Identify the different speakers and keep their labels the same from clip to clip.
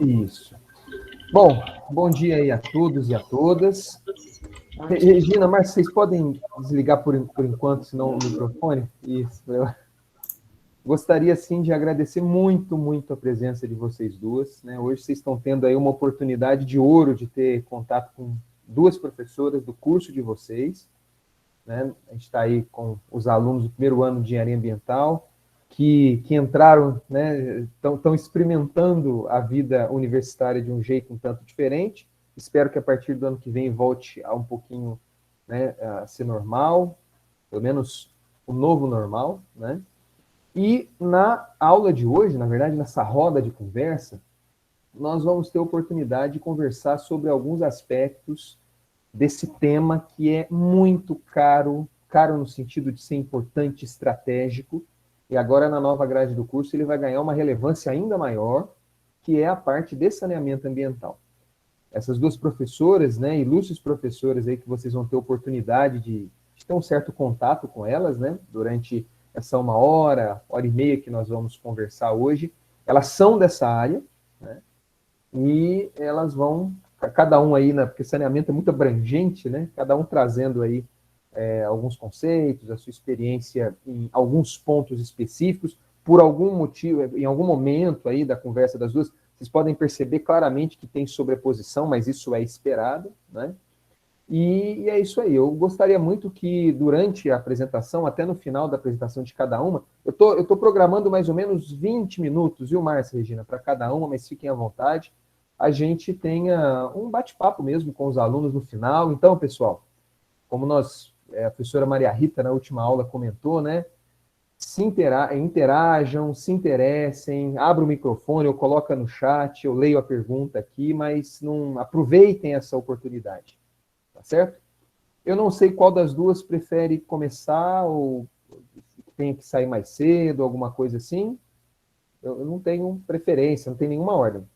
Speaker 1: Isso. Bom, bom dia aí a todos e a todas. Regina, Márcia, vocês podem desligar por enquanto, senão o microfone? Isso. Eu gostaria, sim, de agradecer muito a presença de vocês duas, né? Hoje vocês estão tendo aí uma oportunidade de ouro de ter contato com duas professoras do curso de vocês, né? A gente está aí com os alunos do primeiro ano de Engenharia Ambiental, que entraram, né, estão experimentando a vida universitária de um jeito um tanto diferente. Espero que a partir do ano que vem volte a um pouquinho, né, a ser normal, pelo menos o novo normal, né? E na aula de hoje, na verdade, nessa roda de conversa, nós vamos ter a oportunidade de conversar sobre alguns aspectos desse tema que é muito caro, caro no sentido de ser importante, estratégico, e agora na nova grade do curso ele vai ganhar uma relevância ainda maior, que é a parte de saneamento ambiental. Essas duas professoras, né, ilustres professoras aí que vocês vão ter oportunidade de ter um certo contato com elas, né, durante essa hora e meia que nós vamos conversar hoje, elas são dessa área, né, e elas vão, cada um aí, né, porque saneamento é muito abrangente, né, cada um trazendo aí alguns conceitos, a sua experiência em alguns pontos específicos, por algum motivo, em algum momento aí da conversa das duas, vocês podem perceber claramente que tem sobreposição, mas isso é esperado, né? E é isso aí. Eu gostaria muito que durante a apresentação, até no final da apresentação de cada uma, eu tô programando mais ou menos 20 minutos, viu, Márcia, Regina, para cada uma, mas fiquem à vontade. A gente tenha um bate-papo mesmo com os alunos no final. Então, pessoal, como a professora Maria Rita na última aula comentou, né? Interajam, se interessem, abra o microfone, ou coloca no chat, eu leio a pergunta aqui, mas não aproveitem essa oportunidade, tá certo? Eu não sei qual das duas prefere começar ou tem que sair mais cedo, alguma coisa assim. Eu não tenho preferência, não tenho nenhuma ordem.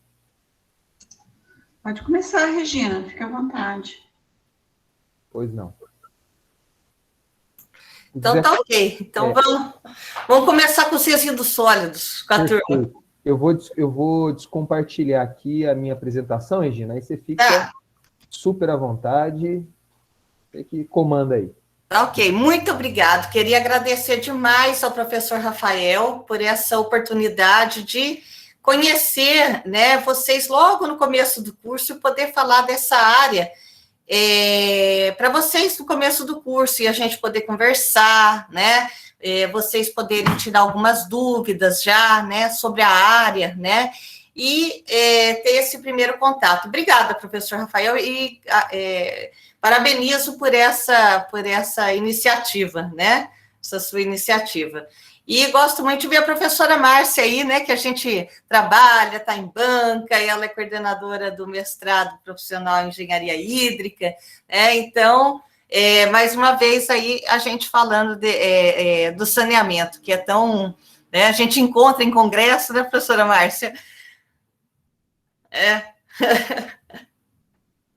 Speaker 2: Pode começar, Regina, fica à vontade.
Speaker 1: Pois não.
Speaker 3: Então tá ok. Então vamos começar com os resíduos sólidos, com a turma.
Speaker 1: Eu vou descompartilhar aqui a minha apresentação, Regina, aí você fica super à vontade, você que comanda aí.
Speaker 3: Ok, muito obrigado. Queria agradecer demais ao professor Rafael por essa oportunidade de conhecer, né, vocês logo no começo do curso e poder falar dessa área para vocês no começo do curso e a gente poder conversar, né, vocês poderem tirar algumas dúvidas já, né, sobre a área, né, e ter esse primeiro contato. Obrigada, professor Rafael, e parabenizo por essa iniciativa, né, essa sua iniciativa. E gosto muito de ver a professora Márcia aí, né, que a gente trabalha, está em banca, e ela é coordenadora do mestrado profissional em engenharia hídrica, né, então, mais uma vez aí a gente falando do saneamento, que é tão, né, a gente encontra em congresso, né, professora Márcia?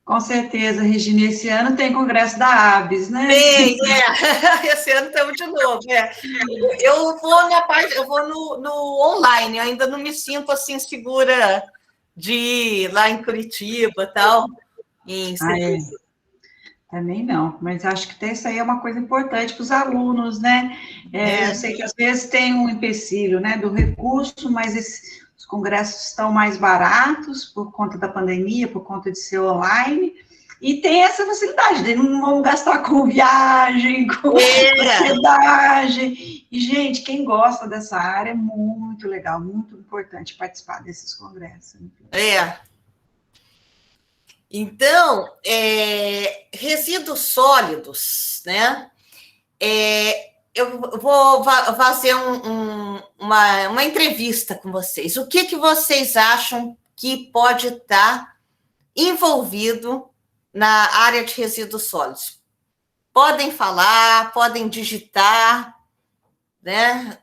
Speaker 2: Com certeza, Regina, esse ano tem congresso da ABS, né?
Speaker 3: Tem, esse ano estamos de novo, Eu vou eu vou no online, eu ainda não me sinto assim segura de ir lá em Curitiba e tal.
Speaker 2: Também não, mas acho que isso aí é uma coisa importante para os alunos, né? Eu sei que às vezes tem um empecilho, né, do recurso, mas os congressos estão mais baratos por conta da pandemia, por conta de ser online, e tem essa facilidade, de não vão gastar com viagem, com hospedagem. E, gente, quem gosta dessa área é muito legal, muito importante participar desses congressos.
Speaker 3: Então, resíduos sólidos, né? Eu vou fazer uma entrevista com vocês. O que vocês acham que pode estar envolvido na área de resíduos sólidos? Podem falar, podem digitar, né?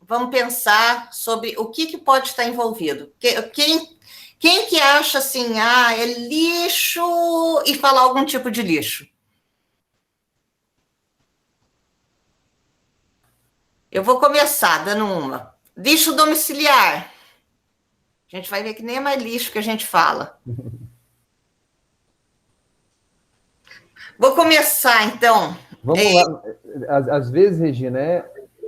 Speaker 3: Vamos pensar sobre o que pode estar envolvido. Quem que acha assim, é lixo, e falar algum tipo de lixo? Eu vou começar dando uma. Lixo domiciliar. A gente vai ver que nem é mais lixo que a gente fala. Vou começar, então.
Speaker 1: Vamos lá. Às vezes, Regina,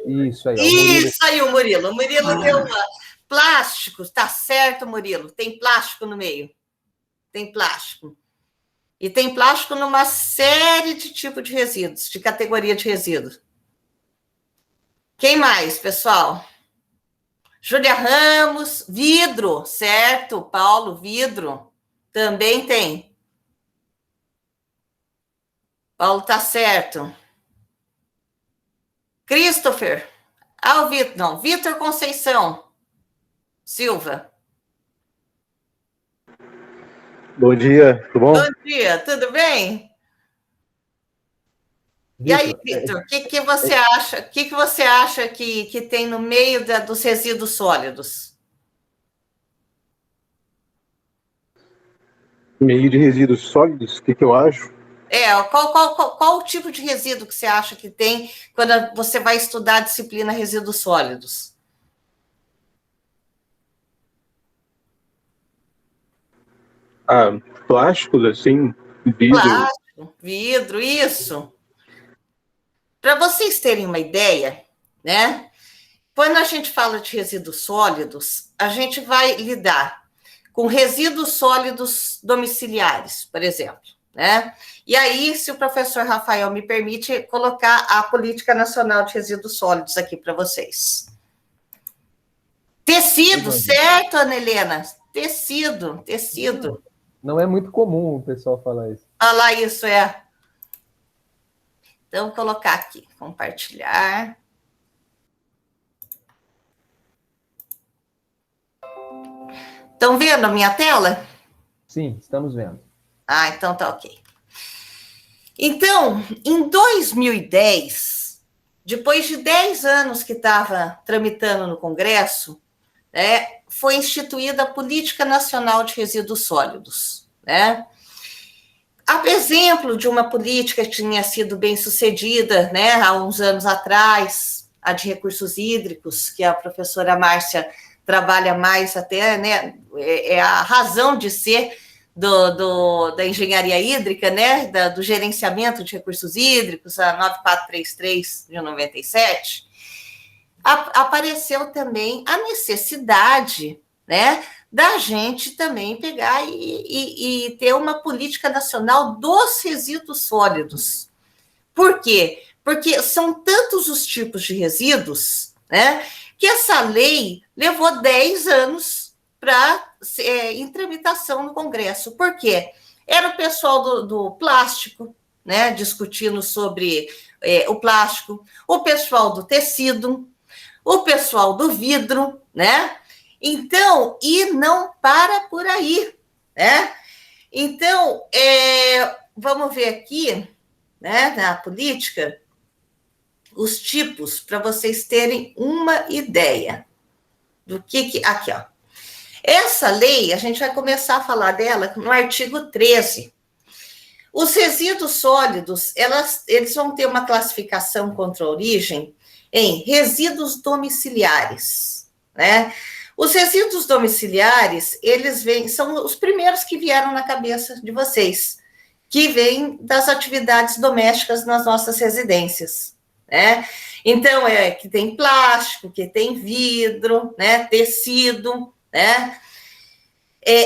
Speaker 1: isso aí. Ó,
Speaker 3: Isso aí, o Murilo. O Murilo deu uma... Plástico, tá certo, Murilo. Tem plástico no meio. Tem plástico. E tem plástico numa série de tipos de resíduos, de categoria de resíduos. Quem mais, pessoal? Júlia Ramos, vidro, certo? Paulo, vidro. Também tem. Paulo tá certo. Christopher. O Vitor. Não, Vitor Conceição. Silva.
Speaker 4: Bom dia, tudo bom?
Speaker 3: Bom dia, tudo bem? E aí, Vitor, o que você acha? O que você acha que tem no meio dos resíduos sólidos?
Speaker 4: Meio de resíduos sólidos, o que eu acho?
Speaker 3: Qual o tipo de resíduo que você acha que tem quando você vai estudar a disciplina resíduos sólidos?
Speaker 4: Plásticos, assim, vidro.
Speaker 3: Plástico, vidro, isso. Para vocês terem uma ideia, né? Quando a gente fala de resíduos sólidos, a gente vai lidar com resíduos sólidos domiciliares, por exemplo, né? E aí, se o professor Rafael me permite, colocar a Política Nacional de Resíduos Sólidos aqui para vocês. Tecido, certo, Ana Helena? Tecido.
Speaker 1: Não é muito comum o pessoal falar isso.
Speaker 3: Olha lá, isso é. Então, vou colocar aqui, compartilhar. Estão vendo a minha tela?
Speaker 1: Sim, estamos vendo.
Speaker 3: Então tá ok. Então, em 2010, depois de 10 anos que estava tramitando no Congresso, foi instituída a Política Nacional de Resíduos Sólidos, né? A exemplo de uma política que tinha sido bem sucedida, né, há uns anos atrás, a de recursos hídricos, que a professora Márcia trabalha mais até, né, é a razão de ser da engenharia hídrica, né, do gerenciamento de recursos hídricos, a 9433 de 97, apareceu também a necessidade, né, da gente também pegar e ter uma política nacional dos resíduos sólidos. Por quê? Porque são tantos os tipos de resíduos, né, que essa lei levou 10 anos em tramitação no Congresso. Por quê? Era o pessoal do plástico, né, discutindo sobre o plástico, o pessoal do tecido, o pessoal do vidro, né? Então, e não para por aí, né? Então, vamos ver aqui, né, na política, os tipos, para vocês terem uma ideia do que... Aqui, ó. Essa lei, a gente vai começar a falar dela no artigo 13. Os resíduos sólidos, eles vão ter uma classificação contra a origem em resíduos domiciliares, né? Os resíduos domiciliares, são os primeiros que vieram na cabeça de vocês, que vêm das atividades domésticas nas nossas residências, né? Então, que tem plástico, que tem vidro, né? Tecido, né?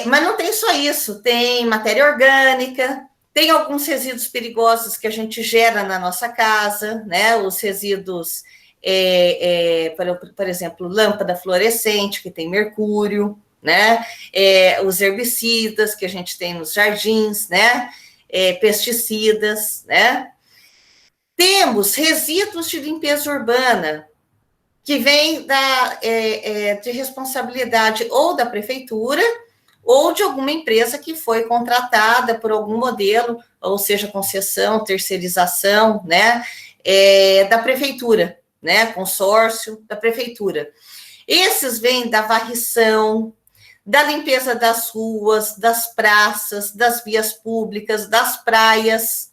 Speaker 3: Mas não tem só isso, tem matéria orgânica, tem alguns resíduos perigosos que a gente gera na nossa casa, né? Os resíduos... por exemplo, lâmpada fluorescente, que tem mercúrio, né? Os herbicidas que a gente tem nos jardins, né? Pesticidas, né? Temos resíduos de limpeza urbana, que vem de responsabilidade ou da prefeitura ou de alguma empresa que foi contratada por algum modelo, ou seja, concessão, terceirização, né? Da prefeitura, né, consórcio da prefeitura. Esses vêm da varrição, da limpeza das ruas, das praças, das vias públicas, das praias,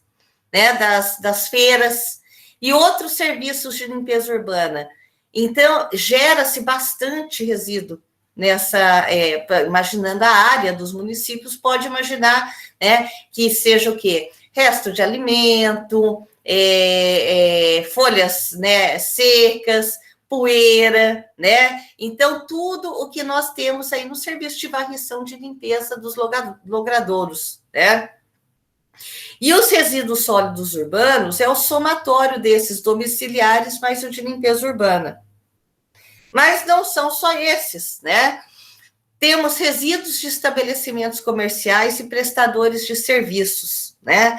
Speaker 3: né, das feiras e outros serviços de limpeza urbana. Então, gera-se bastante resíduo imaginando a área dos municípios, pode imaginar, né, que seja o quê? Resto de alimento, folhas, né, secas, poeira, né? Então, tudo o que nós temos aí no serviço de varrição de limpeza dos logradouros, né? E os resíduos sólidos urbanos é o somatório desses domiciliares mais o de limpeza urbana. Mas não são só esses, né? Temos resíduos de estabelecimentos comerciais e prestadores de serviços, né?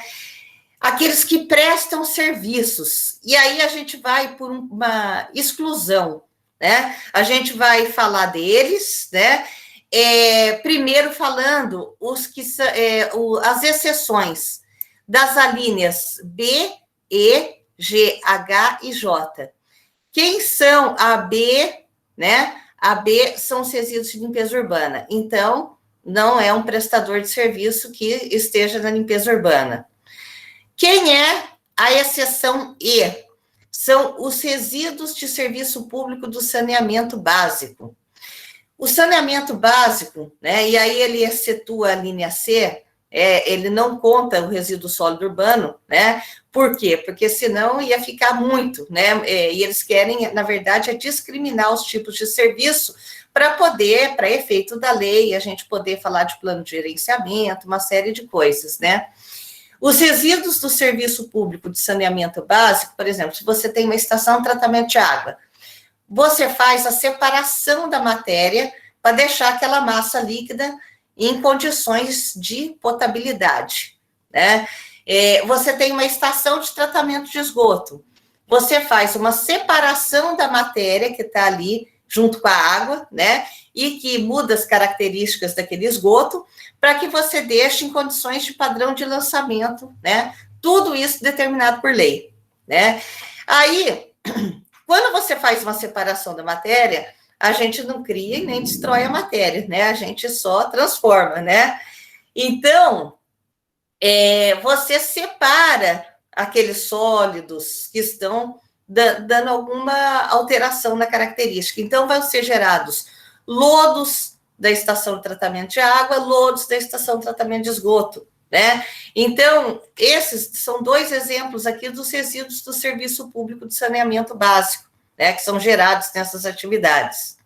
Speaker 3: Aqueles que prestam serviços. E aí a gente vai por uma exclusão, né? A gente vai falar deles, né? Primeiro falando as exceções das alíneas B, E, G, H e J. Quem são a B, né? A B são os resíduos de limpeza urbana. Então, não é um prestador de serviço que esteja na limpeza urbana. Quem é a exceção E? São os resíduos de serviço público do saneamento básico. O saneamento básico, né? E aí ele excetua a linha C, ele não conta o resíduo sólido urbano, né? Por quê? Porque senão ia ficar muito, né? E eles querem, na verdade, discriminar os tipos de serviço para efeito da lei, a gente poder falar de plano de gerenciamento, uma série de coisas, né? Os resíduos do serviço público de saneamento básico, por exemplo, se você tem uma estação de tratamento de água, você faz a separação da matéria para deixar aquela massa líquida em condições de potabilidade, né? Você tem uma estação de tratamento de esgoto, você faz uma separação da matéria que está ali junto com a água, né? E que muda as características daquele esgoto para que você deixe em condições de padrão de lançamento, né? Tudo isso determinado por lei, né? Aí, quando você faz uma separação da matéria, a gente não cria e nem destrói a matéria, né? A gente só transforma, né? Então, você separa aqueles sólidos que estão dando alguma alteração na característica. Então, vão ser gerados lodos da estação de tratamento de água, lodos da estação de tratamento de esgoto, né? Então, esses são dois exemplos aqui dos resíduos do serviço público de saneamento básico, né, que são gerados nessas atividades.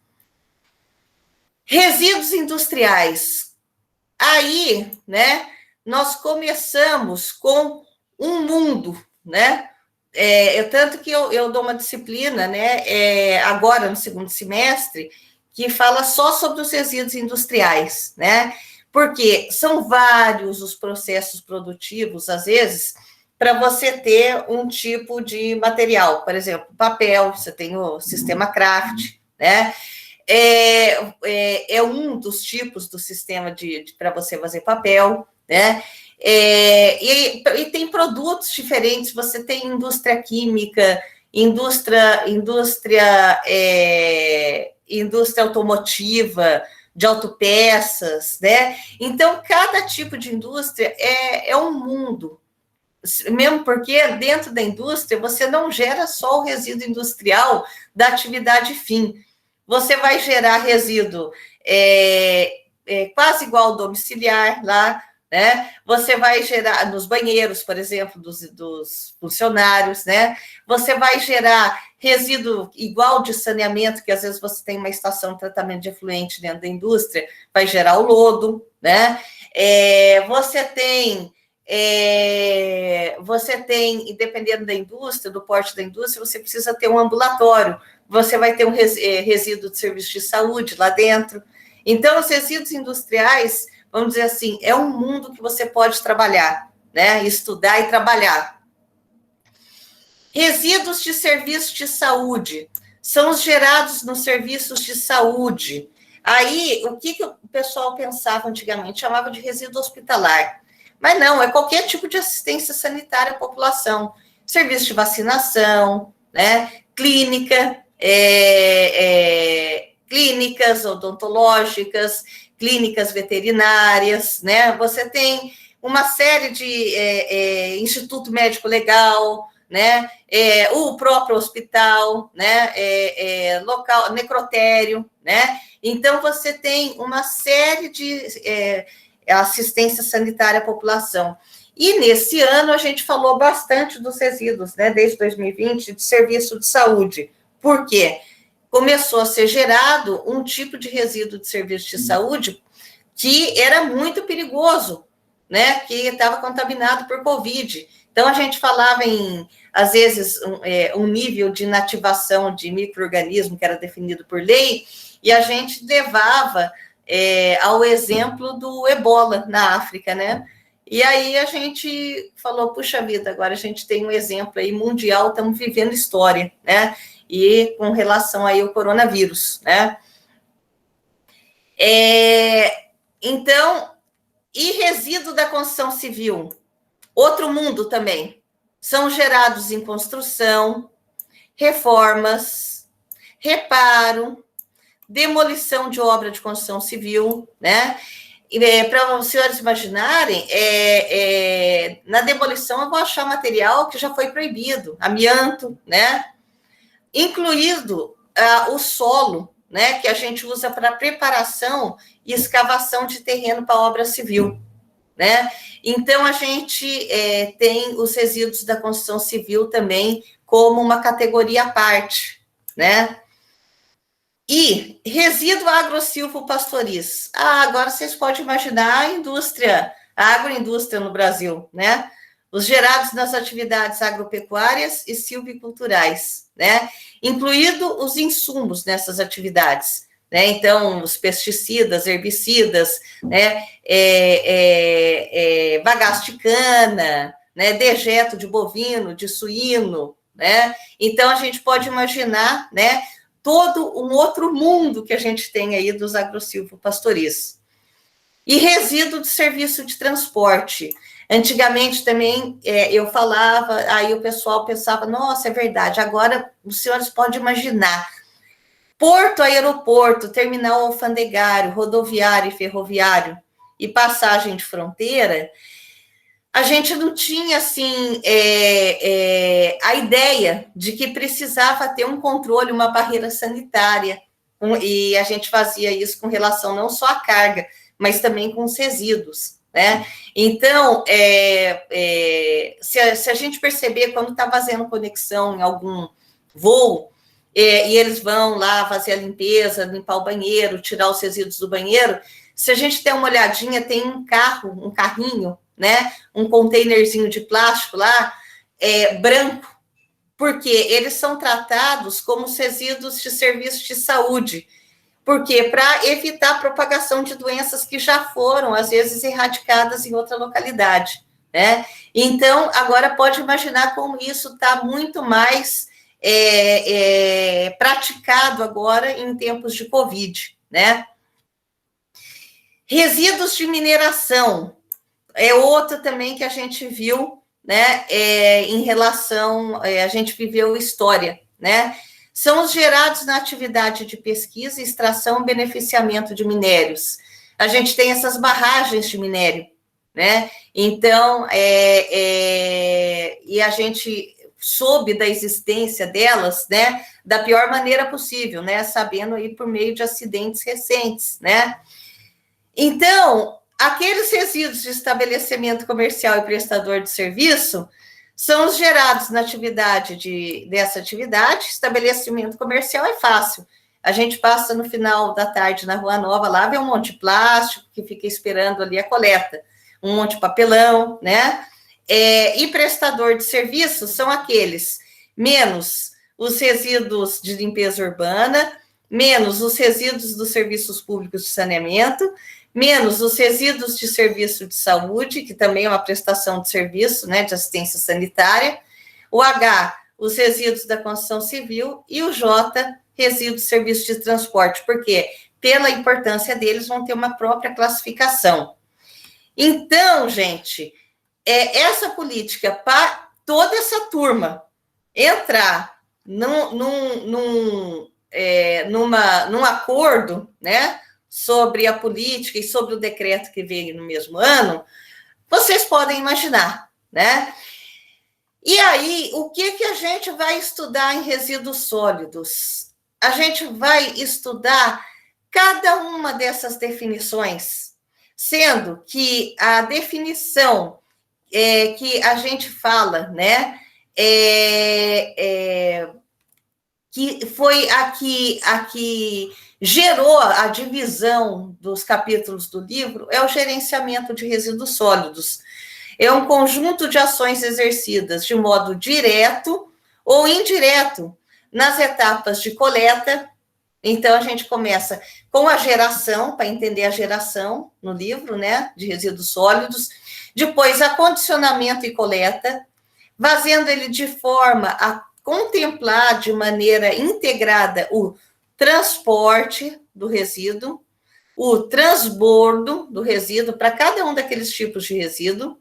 Speaker 3: Resíduos industriais. Aí, né, nós começamos com um mundo, né? Tanto que eu dou uma disciplina, né, agora no segundo semestre, que fala só sobre os resíduos industriais, né? Porque são vários os processos produtivos, às vezes, para você ter um tipo de material. Por exemplo, papel, você tem o sistema Kraft, né? Um dos tipos do sistema para você fazer papel, né? E tem produtos diferentes, você tem indústria química, indústria automotiva, de autopeças, né? Então, cada tipo de indústria é um mundo, mesmo porque dentro da indústria você não gera só o resíduo industrial da atividade fim, você vai gerar resíduo quase igual ao domiciliar lá, né? Você vai gerar nos banheiros, por exemplo, dos funcionários, né? Você vai gerar resíduo igual de saneamento, que às vezes você tem uma estação de tratamento de efluente dentro da indústria, vai gerar o lodo, né? Você tem, dependendo da indústria, do porte da indústria, você precisa ter um ambulatório, você vai ter um resíduo de serviço de saúde lá dentro. Então, os resíduos industriais, vamos dizer assim, é um mundo que você pode trabalhar, né? Estudar e trabalhar. Resíduos de serviço de saúde são os gerados nos serviços de saúde. Aí, o que o pessoal pensava antigamente? Chamava de resíduo hospitalar. Mas não, é qualquer tipo de assistência sanitária à população. Serviço de vacinação, né? Clínicas odontológicas, clínicas veterinárias, né? Você tem uma série de Instituto Médico Legal, né? O próprio hospital, né? Local, necrotério, né? Então, você tem uma série de assistência sanitária à população. E nesse ano a gente falou bastante dos resíduos, né? Desde 2020, de serviço de saúde. Por quê? Começou a ser gerado um tipo de resíduo de serviço de saúde que era muito perigoso, né? Que estava contaminado por Covid. Então, a gente falava em, às vezes, um nível de inativação de micro-organismo que era definido por lei, e a gente levava ao exemplo do ebola na África, né? E aí a gente falou, puxa vida, agora a gente tem um exemplo aí mundial, estamos vivendo história, né? E com relação aí ao coronavírus, né? Então, e resíduo da construção civil? Outro mundo também. São gerados em construção, reformas, reparo, demolição de obra de construção civil, né? Para os senhores imaginarem, na demolição eu vou achar material que já foi proibido, amianto, né? Incluído o solo, né? Que a gente usa para preparação e escavação de terreno para obra civil, né? Então, a gente tem os resíduos da construção civil também como uma categoria à parte, né? E resíduo agro-silvopastoriz. Agora vocês podem imaginar a indústria, a agroindústria no Brasil, né? Os gerados nas atividades agropecuárias e silviculturais, né? Incluído os insumos nessas atividades, né? Então, os pesticidas, herbicidas, né? Bagaço de cana, né? Dejeto de bovino, de suíno, né? Então, a gente pode imaginar, né? Todo um outro mundo que a gente tem aí dos agro-silvopastoris. E resíduo de serviço de transporte. Antigamente também eu falava, aí o pessoal pensava, nossa, é verdade, agora os senhores podem imaginar, porto, aeroporto, terminal alfandegário, rodoviário e ferroviário e passagem de fronteira, a gente não tinha, assim, a ideia de que precisava ter um controle, uma barreira sanitária, e a gente fazia isso com relação não só à carga, mas também com os resíduos, né? Então, se a gente perceber, quando está fazendo conexão em algum voo, e eles vão lá fazer a limpeza, limpar o banheiro, tirar os resíduos do banheiro, se a gente der uma olhadinha, tem um carrinho, né? Um containerzinho de plástico lá, branco, porque eles são tratados como resíduos de serviço de saúde. Por quê? Para evitar a propagação de doenças que já foram, às vezes, erradicadas em outra localidade, né? Então, agora pode imaginar como isso está muito mais praticado agora em tempos de Covid, né? Resíduos de mineração é outro também que a gente viu, né? Em relação, a gente viveu história, né? São os gerados na atividade de pesquisa, extração e beneficiamento de minérios. A gente tem essas barragens de minério, né? Então, e a gente soube da existência delas, né? Da pior maneira possível, né? Sabendo aí por meio de acidentes recentes, né? Então, aqueles resíduos de estabelecimento comercial e prestador de serviço são os gerados na atividade dessa atividade. Estabelecimento comercial é fácil. A gente passa no final da tarde na Rua Nova, lá vê um monte de plástico que fica esperando ali a coleta, um monte de papelão, né? E prestador de serviço são aqueles menos os resíduos de limpeza urbana, menos os resíduos dos serviços públicos de saneamento, menos os resíduos de serviço de saúde, que também é uma prestação de serviço, né, de assistência sanitária, o H, os resíduos da construção civil, e o J, resíduos de serviço de transporte, porque, pela importância deles, vão ter uma própria classificação. Então, gente, essa política para toda essa turma entrar num acordo, né, sobre a política e sobre o decreto que veio no mesmo ano, vocês podem imaginar, né? E aí, o que a gente vai estudar em resíduos sólidos? A gente vai estudar cada uma dessas definições, sendo que a definição que a gente fala, né, que foi a que gerou a divisão dos capítulos do livro, é o gerenciamento de resíduos sólidos. É um conjunto de ações exercidas de modo direto ou indireto nas etapas de coleta. Então, a gente começa com a geração, para entender a geração no livro, né, de resíduos sólidos, depois acondicionamento e coleta, fazendo ele de forma a contemplar de maneira integrada o transporte do resíduo, o transbordo do resíduo para cada um daqueles tipos de resíduo,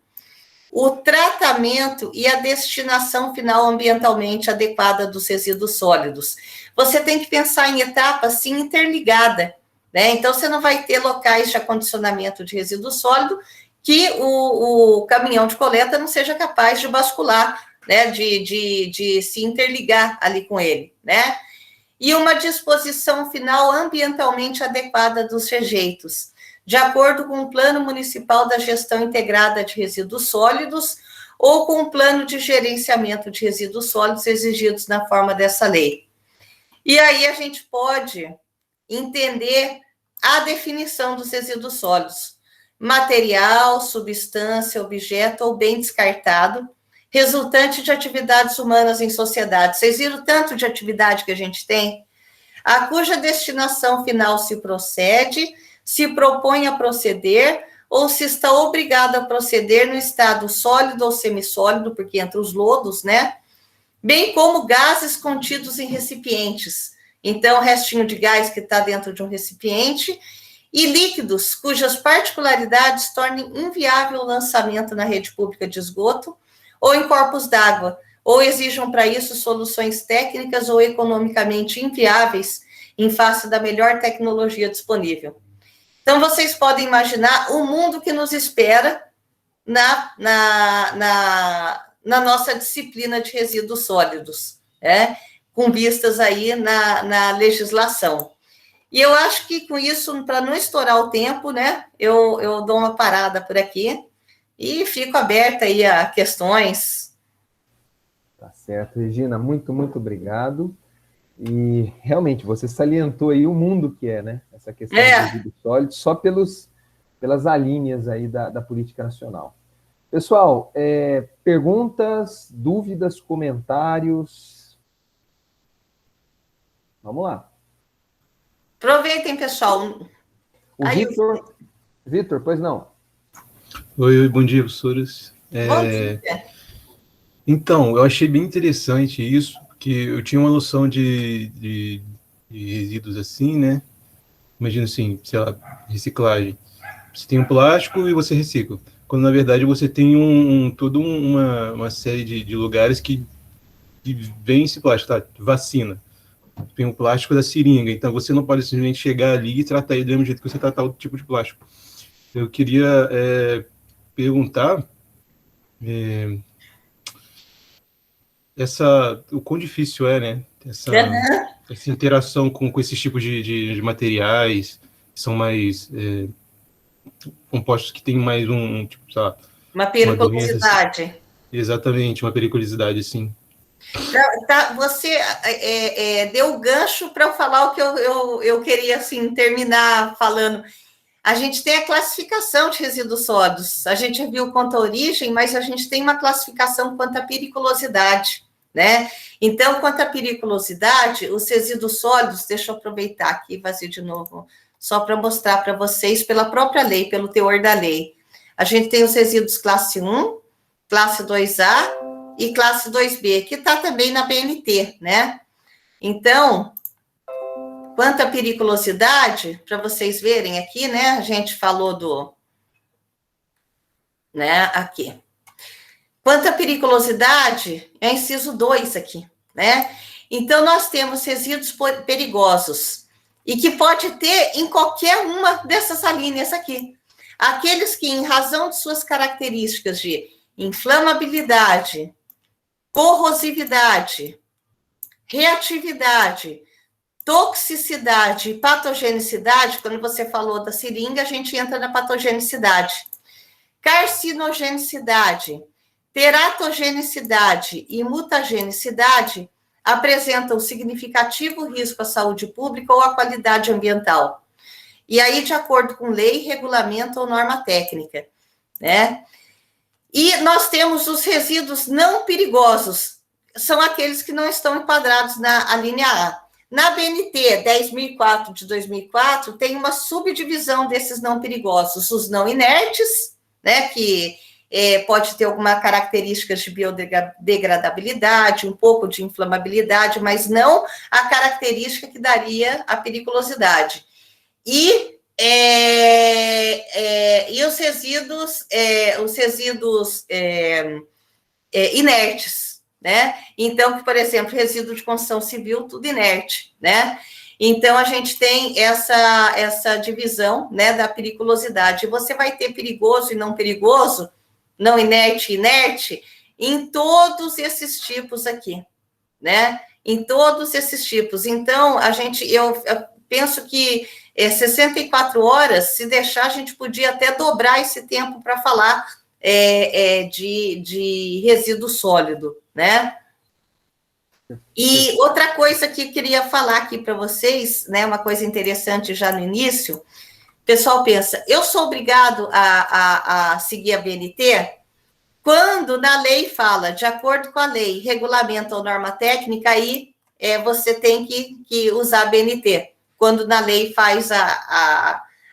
Speaker 3: o tratamento e a destinação final ambientalmente adequada dos resíduos sólidos. Você tem que pensar em etapas, sim, interligada, né? Então, você não vai ter locais de acondicionamento de resíduo sólido que o caminhão de coleta não seja capaz de bascular, né? De se interligar ali com ele, né? E uma disposição final ambientalmente adequada dos rejeitos, de acordo com o Plano Municipal da Gestão Integrada de Resíduos Sólidos ou com o Plano de Gerenciamento de Resíduos Sólidos exigidos na forma dessa lei. E aí a gente pode entender a definição dos resíduos sólidos: material, substância, objeto ou bem descartado, resultante de atividades humanas em sociedade. Vocês viram tanto de atividade que a gente tem? A cuja destinação final se procede, se propõe a proceder, ou se está obrigado a proceder no estado sólido ou semissólido, porque entre os lodos, né? Bem como gases contidos em recipientes. Então, o restinho de gás que está dentro de um recipiente, e líquidos cujas particularidades tornem inviável o lançamento na rede pública de esgoto, ou em corpos d'água, ou exijam para isso soluções técnicas ou economicamente inviáveis em face da melhor tecnologia disponível. Então, vocês podem imaginar o mundo que nos espera na nossa disciplina de resíduos sólidos, né? Com vistas aí na legislação. E eu acho que com isso, para não estourar o tempo, né, eu dou uma parada por aqui e fico aberta aí a questões.
Speaker 1: Tá certo, Regina, muito, muito obrigado. E realmente, você salientou aí o mundo que é, né? Essa questão de resíduos sólidos, só pelas alíneas aí da política nacional. Pessoal, perguntas, dúvidas, comentários? Vamos lá.
Speaker 3: Aproveitem, pessoal.
Speaker 1: O Vitor, pois não?
Speaker 5: Oi, bom dia, professoras.
Speaker 3: Bom dia.
Speaker 5: Então, eu achei bem interessante isso, que eu tinha uma noção de resíduos assim, né? Imagina assim, sei lá, reciclagem. Você tem um plástico e você recicla. Quando, na verdade, você tem toda uma série de lugares que vem esse plástico, tá? Vacina. Tem o plástico da seringa, então você não pode simplesmente chegar ali e tratar ele do mesmo jeito que você trata outro tipo de plástico. Eu queria perguntar o quão difícil é, né? Essa interação com esses tipos de materiais, que são mais compostos que têm mais tipo, sei lá,
Speaker 3: uma periculosidade.
Speaker 5: Doença, exatamente, uma periculosidade, assim.
Speaker 3: Você deu o gancho para eu falar o que eu queria assim, terminar falando. A gente tem a classificação de resíduos sólidos. A gente viu quanto à origem, mas a gente tem uma classificação quanto à periculosidade, né? Então, quanto à periculosidade, os resíduos sólidos, deixa eu aproveitar aqui, vazio de novo, só para mostrar para vocês, pela própria lei, pelo teor da lei. A gente tem os resíduos classe 1, classe 2A e classe 2B, que está também na BNT, né? Então, quanto à periculosidade, para vocês verem aqui, né? A gente falou né? Aqui. Quanto à periculosidade, é inciso 2 aqui, né? Então, nós temos resíduos perigosos e que pode ter em qualquer uma dessas alíneas aqui. Aqueles que, em razão de suas características de inflamabilidade, corrosividade, reatividade, toxicidade e patogenicidade. Quando você falou da seringa, a gente entra na patogenicidade. Carcinogenicidade, teratogenicidade e mutagenicidade apresentam significativo risco à saúde pública ou à qualidade ambiental. E aí, de acordo com lei, regulamento ou norma técnica, né? E nós temos os resíduos não perigosos, são aqueles que não estão enquadrados na linha A. Na BNT 10.004 de 2004, tem uma subdivisão desses não perigosos, os não inertes, né, que pode ter alguma característica de biodegradabilidade, um pouco de inflamabilidade, mas não a característica que daria a periculosidade. E os resíduos inertes, né? Então, por exemplo, resíduo de construção civil, tudo inerte, né? Então, a gente tem essa divisão, né, da periculosidade. Você vai ter perigoso e não perigoso, não inerte e inerte, em todos esses tipos aqui, né? Em todos esses tipos. Então, eu penso que 64 horas, se deixar, a gente podia até dobrar esse tempo para falar de resíduo sólido, né? E outra coisa que eu queria falar aqui para vocês, né, uma coisa interessante já no início, o pessoal pensa, eu sou obrigado a seguir a BNT? Quando na lei fala, de acordo com a lei, regulamento ou norma técnica, aí você tem que usar a BNT, quando na lei faz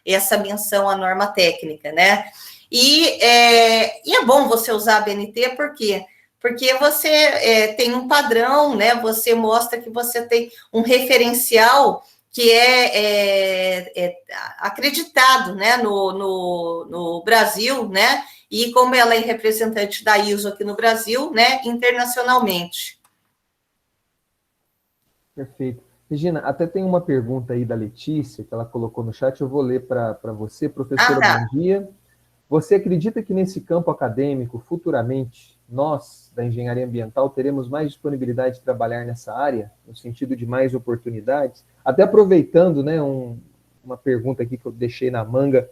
Speaker 3: essa menção à norma técnica, né? E é bom você usar a BNT, por quê? Porque você tem um padrão, né? Você mostra que você tem um referencial que é acreditado, né, no Brasil, né? E como ela é representante da ISO aqui no Brasil, né, internacionalmente.
Speaker 1: Perfeito. Regina, até tem uma pergunta aí da Letícia, que ela colocou no chat, eu vou ler para você. Professora, bom dia. Você acredita que nesse campo acadêmico, futuramente, nós, da engenharia ambiental, teremos mais disponibilidade de trabalhar nessa área, no sentido de mais oportunidades? Até aproveitando, né, uma pergunta aqui que eu deixei na manga,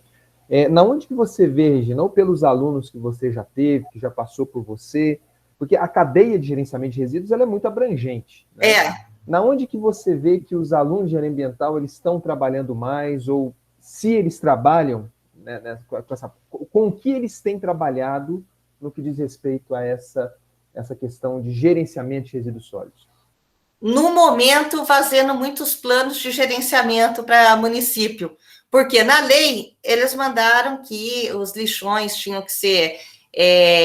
Speaker 1: na onde que você vê, Regina, ou pelos alunos que você já teve, que já passou por você, porque a cadeia de gerenciamento de resíduos ela é muito abrangente, né? Na onde que você vê que os alunos de engenharia ambiental eles estão trabalhando mais, ou se eles trabalham, né, com o que eles têm trabalhado no que diz respeito a essa questão de gerenciamento de resíduos sólidos?
Speaker 3: No momento, fazendo muitos planos de gerenciamento para município, porque na lei eles mandaram que os lixões tinham que ser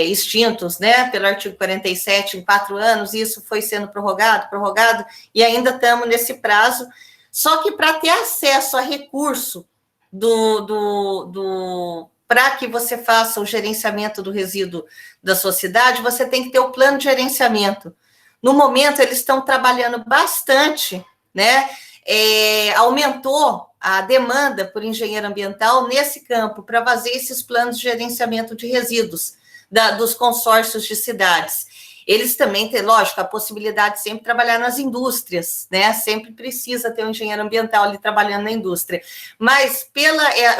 Speaker 3: extintos, né, pelo artigo 47 em 4 anos, e isso foi sendo prorrogado, e ainda estamos nesse prazo, só que para ter acesso a recurso para que você faça o gerenciamento do resíduo da sua cidade, você tem que ter o plano de gerenciamento. No momento, eles estão trabalhando bastante, né? Aumentou a demanda por engenheiro ambiental nesse campo, para fazer esses planos de gerenciamento de resíduos dos consórcios de cidades. Eles também têm, lógico, a possibilidade de sempre trabalhar nas indústrias, né? Sempre precisa ter um engenheiro ambiental ali trabalhando na indústria. Mas,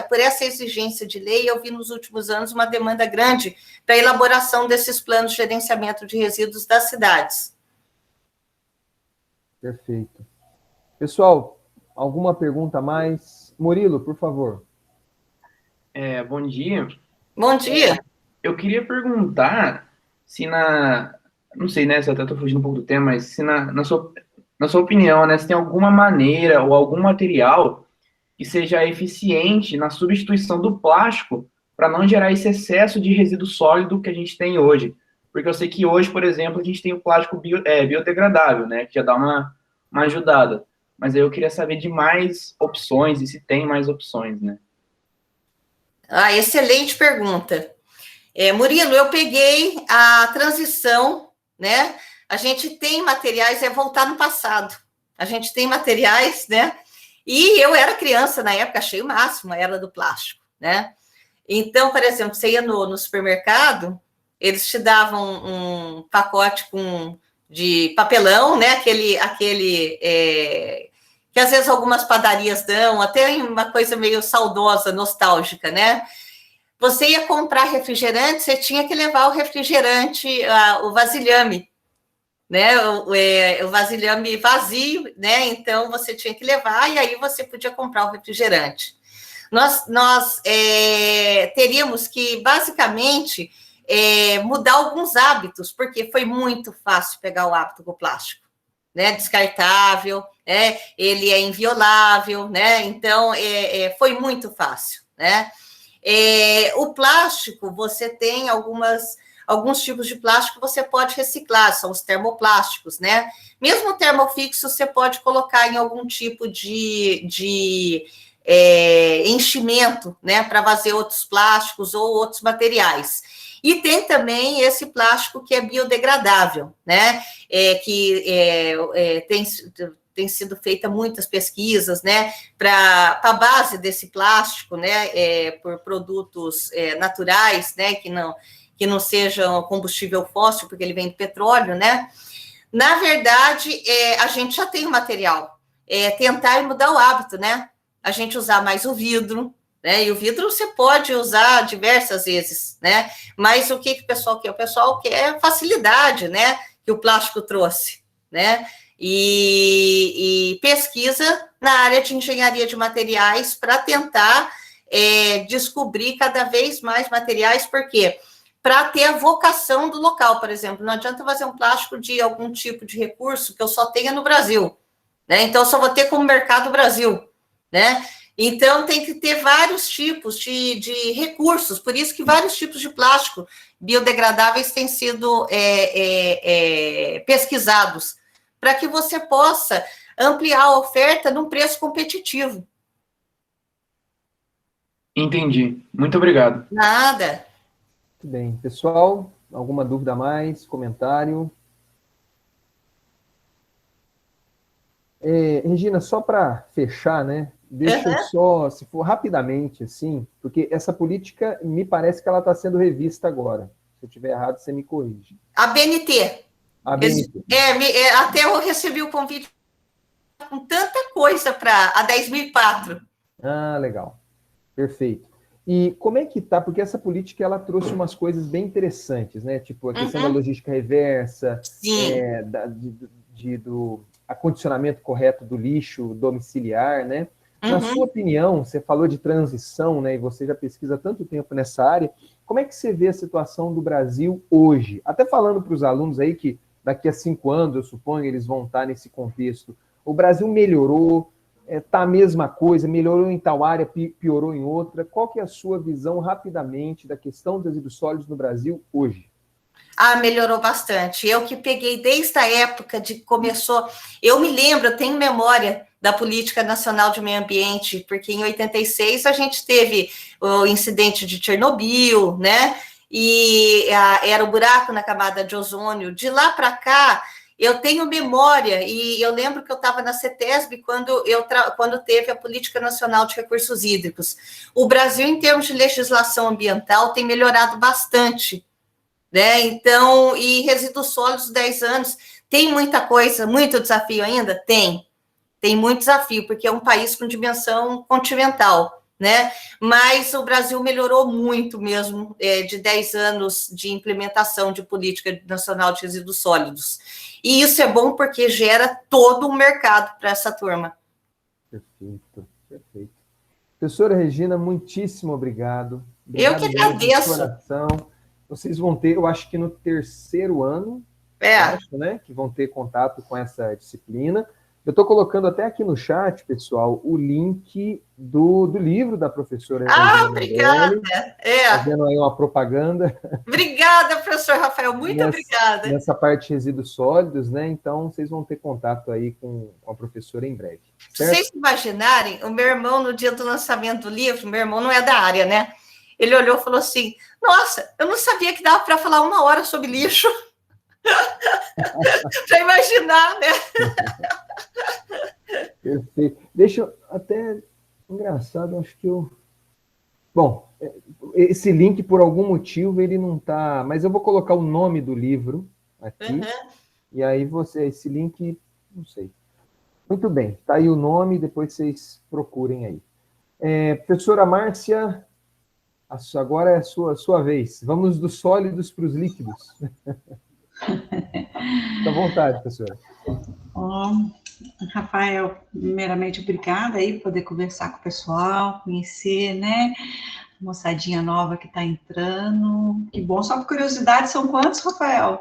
Speaker 3: por essa exigência de lei, eu vi nos últimos anos uma demanda grande para a elaboração desses planos de gerenciamento de resíduos das cidades.
Speaker 1: Perfeito. Pessoal, alguma pergunta a mais? Murilo, por favor.
Speaker 6: Bom dia.
Speaker 3: Bom dia.
Speaker 6: Eu queria perguntar se não sei, né, se eu até estou fugindo um pouco do tema, mas se na sua opinião, né, se tem alguma maneira ou algum material que seja eficiente na substituição do plástico para não gerar esse excesso de resíduo sólido que a gente tem hoje. Porque eu sei que hoje, por exemplo, a gente tem o plástico biodegradável, né, que já dá uma ajudada. Mas aí eu queria saber de mais opções e se tem mais opções, né?
Speaker 3: Excelente pergunta. Murilo, eu peguei a transição, né? A gente tem materiais, voltar no passado. A gente tem materiais, né? E eu era criança na época, achei o máximo a era do plástico, né? Então, por exemplo, você ia no supermercado, eles te davam um pacote de papelão, né? Que às vezes algumas padarias dão, até uma coisa meio saudosa, nostálgica, né? Você ia comprar refrigerante, você tinha que levar o refrigerante, o vasilhame, né? O vasilhame vazio, né? Então você tinha que levar e aí você podia comprar o refrigerante. Nós teríamos que, basicamente, mudar alguns hábitos, porque foi muito fácil pegar o hábito com o plástico, né? Descartável, né? Ele é inviolável, né? Então, foi muito fácil, né? O plástico, você tem alguns tipos de plástico que você pode reciclar, são os termoplásticos, né? Mesmo o termofixo, você pode colocar em algum tipo de enchimento, né? Para fazer outros plásticos ou outros materiais. E tem também esse plástico que é biodegradável, né? Tem sido feita muitas pesquisas, né, para a base desse plástico, né, por produtos naturais, né, que não sejam combustível fóssil, porque ele vem do petróleo, né. Na verdade, a gente já tem o material, tentar mudar o hábito, né, a gente usar mais o vidro, né, e o vidro você pode usar diversas vezes, né, mas o que o pessoal quer? O pessoal quer facilidade, né, que o plástico trouxe, né, e pesquisa na área de engenharia de materiais para tentar descobrir cada vez mais materiais, porque para ter a vocação do local, por exemplo, não adianta fazer um plástico de algum tipo de recurso que eu só tenha no Brasil, né? Então, eu só vou ter como mercado Brasil, né? Então, tem que ter vários tipos de recursos, por isso que vários tipos de plástico biodegradáveis têm sido pesquisados, para que você possa ampliar a oferta num preço competitivo.
Speaker 6: Entendi. Muito obrigado.
Speaker 3: Nada.
Speaker 1: Muito bem. Pessoal, alguma dúvida a mais? Comentário? Regina, só para fechar, né? Deixa eu só, se for rapidamente, assim, porque essa política, me parece que ela está sendo revista agora. Se eu estiver errado, você me corrige.
Speaker 3: A BNT.
Speaker 1: A BNT.
Speaker 3: Até eu recebi o convite com tanta coisa para a 10.004.
Speaker 1: Ah, legal. Perfeito. E como é que tá? Porque essa política, ela trouxe umas coisas bem interessantes, né? Tipo, a questão da logística reversa, do acondicionamento correto do lixo domiciliar, né? Na sua opinião, você falou de transição, né? E você já pesquisa há tanto tempo nessa área. Como é que você vê a situação do Brasil hoje? Até falando para os alunos aí que daqui a 5 anos, eu suponho, eles vão estar nesse contexto. O Brasil melhorou? Está a mesma coisa? Melhorou em tal área, piorou em outra? Qual que é a sua visão, rapidamente, da questão dos resíduos sólidos no Brasil hoje?
Speaker 3: Melhorou bastante. Eu que peguei desde a época de que começou... Eu me lembro, eu tenho memória da Política Nacional de Meio Ambiente, porque em 86 a gente teve o incidente de Chernobyl, né? E era o buraco na camada de ozônio. De lá para cá, eu tenho memória, e eu lembro que eu estava na CETESB quando teve a Política Nacional de Recursos Hídricos. O Brasil, em termos de legislação ambiental, tem melhorado bastante, né? Então, e resíduos sólidos, 10 anos, tem muita coisa, muito desafio ainda? Tem muito desafio, porque é um país com dimensão continental, né? Mas o Brasil melhorou muito mesmo, de 10 anos de implementação de política nacional de resíduos sólidos. E isso é bom porque gera todo um mercado para essa turma.
Speaker 1: Perfeito, perfeito. Professora Regina, muitíssimo obrigado.
Speaker 3: Eu que agradeço.
Speaker 1: Vocês vão ter, eu acho que no 3º ano, acho, né, que vão ter contato com essa disciplina. Eu estou colocando até aqui no chat, pessoal, o link do livro da professora.
Speaker 3: Obrigada.
Speaker 1: Fazendo aí uma propaganda.
Speaker 3: Obrigada, professor Rafael, muito obrigada.
Speaker 1: Nessa parte de resíduos sólidos, né? Então, vocês vão ter contato aí com a professora em breve.
Speaker 3: Certo? Se vocês imaginarem, o meu irmão, no dia do lançamento do livro, meu irmão não é da área, né? Ele olhou e falou assim, nossa, eu não sabia que dava para falar 1 hora sobre lixo. Para imaginar, né?
Speaker 1: Perfeito. Deixa eu até... Engraçado, acho que eu... Bom, esse link, por algum motivo, ele não está... Mas eu vou colocar o nome do livro aqui, e aí esse link, não sei. Muito bem, está aí o nome, depois vocês procurem aí. Professora Márcia, agora é a sua vez. Vamos dos sólidos para os líquidos. Fique à vontade, professora.
Speaker 2: Rafael, primeiramente, obrigada aí por poder conversar com o pessoal, conhecer, né, a moçadinha nova que está entrando. Que bom, só por curiosidade, são quantos, Rafael?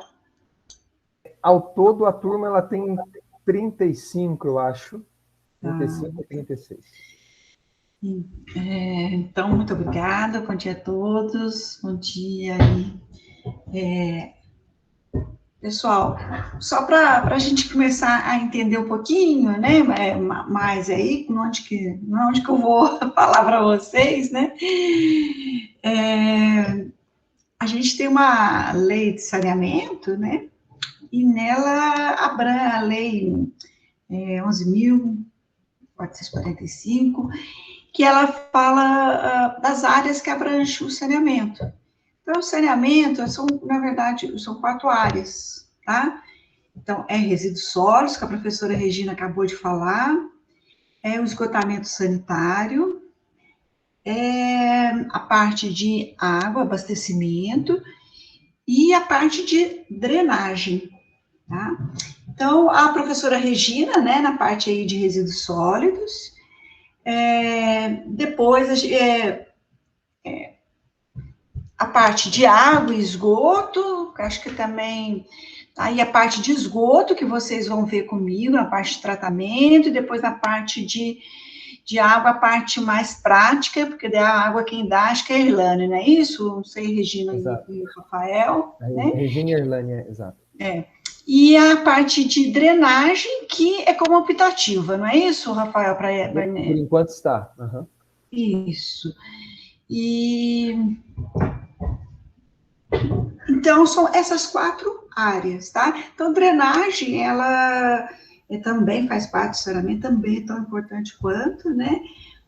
Speaker 1: Ao todo, a turma ela tem 35, eu acho. 35 ou 36.
Speaker 2: Então, muito obrigada, bom dia a todos, bom dia aí. Pessoal, só para a gente começar a entender um pouquinho, né, mais aí, onde que eu vou falar para vocês, né, a gente tem uma lei de saneamento, né, e nela abrange a lei 11.445, que ela fala das áreas que abrange o saneamento. Então, o saneamento, na verdade, são 4 áreas, tá? Então, resíduos sólidos, que a professora Regina acabou de falar, o esgotamento sanitário, a parte de água, abastecimento, e a parte de drenagem, tá? Então, a professora Regina, né, na parte aí de resíduos sólidos, depois a parte de água e esgoto, acho que também, aí a parte de esgoto, que vocês vão ver comigo, na parte de tratamento, e depois na parte de água, a parte mais prática, porque da água quem dá, acho que é a Irlane, não é isso? Não sei, Regina e Rafael, né?
Speaker 1: Regina e Irlane, exato.
Speaker 2: E a parte de drenagem, que é como optativa, não é isso, Rafael?
Speaker 1: Por enquanto está. Uhum.
Speaker 2: Isso. Então, são essas 4 áreas, tá? Então, drenagem, ela também faz parte do saneamento, também é tão importante quanto, né?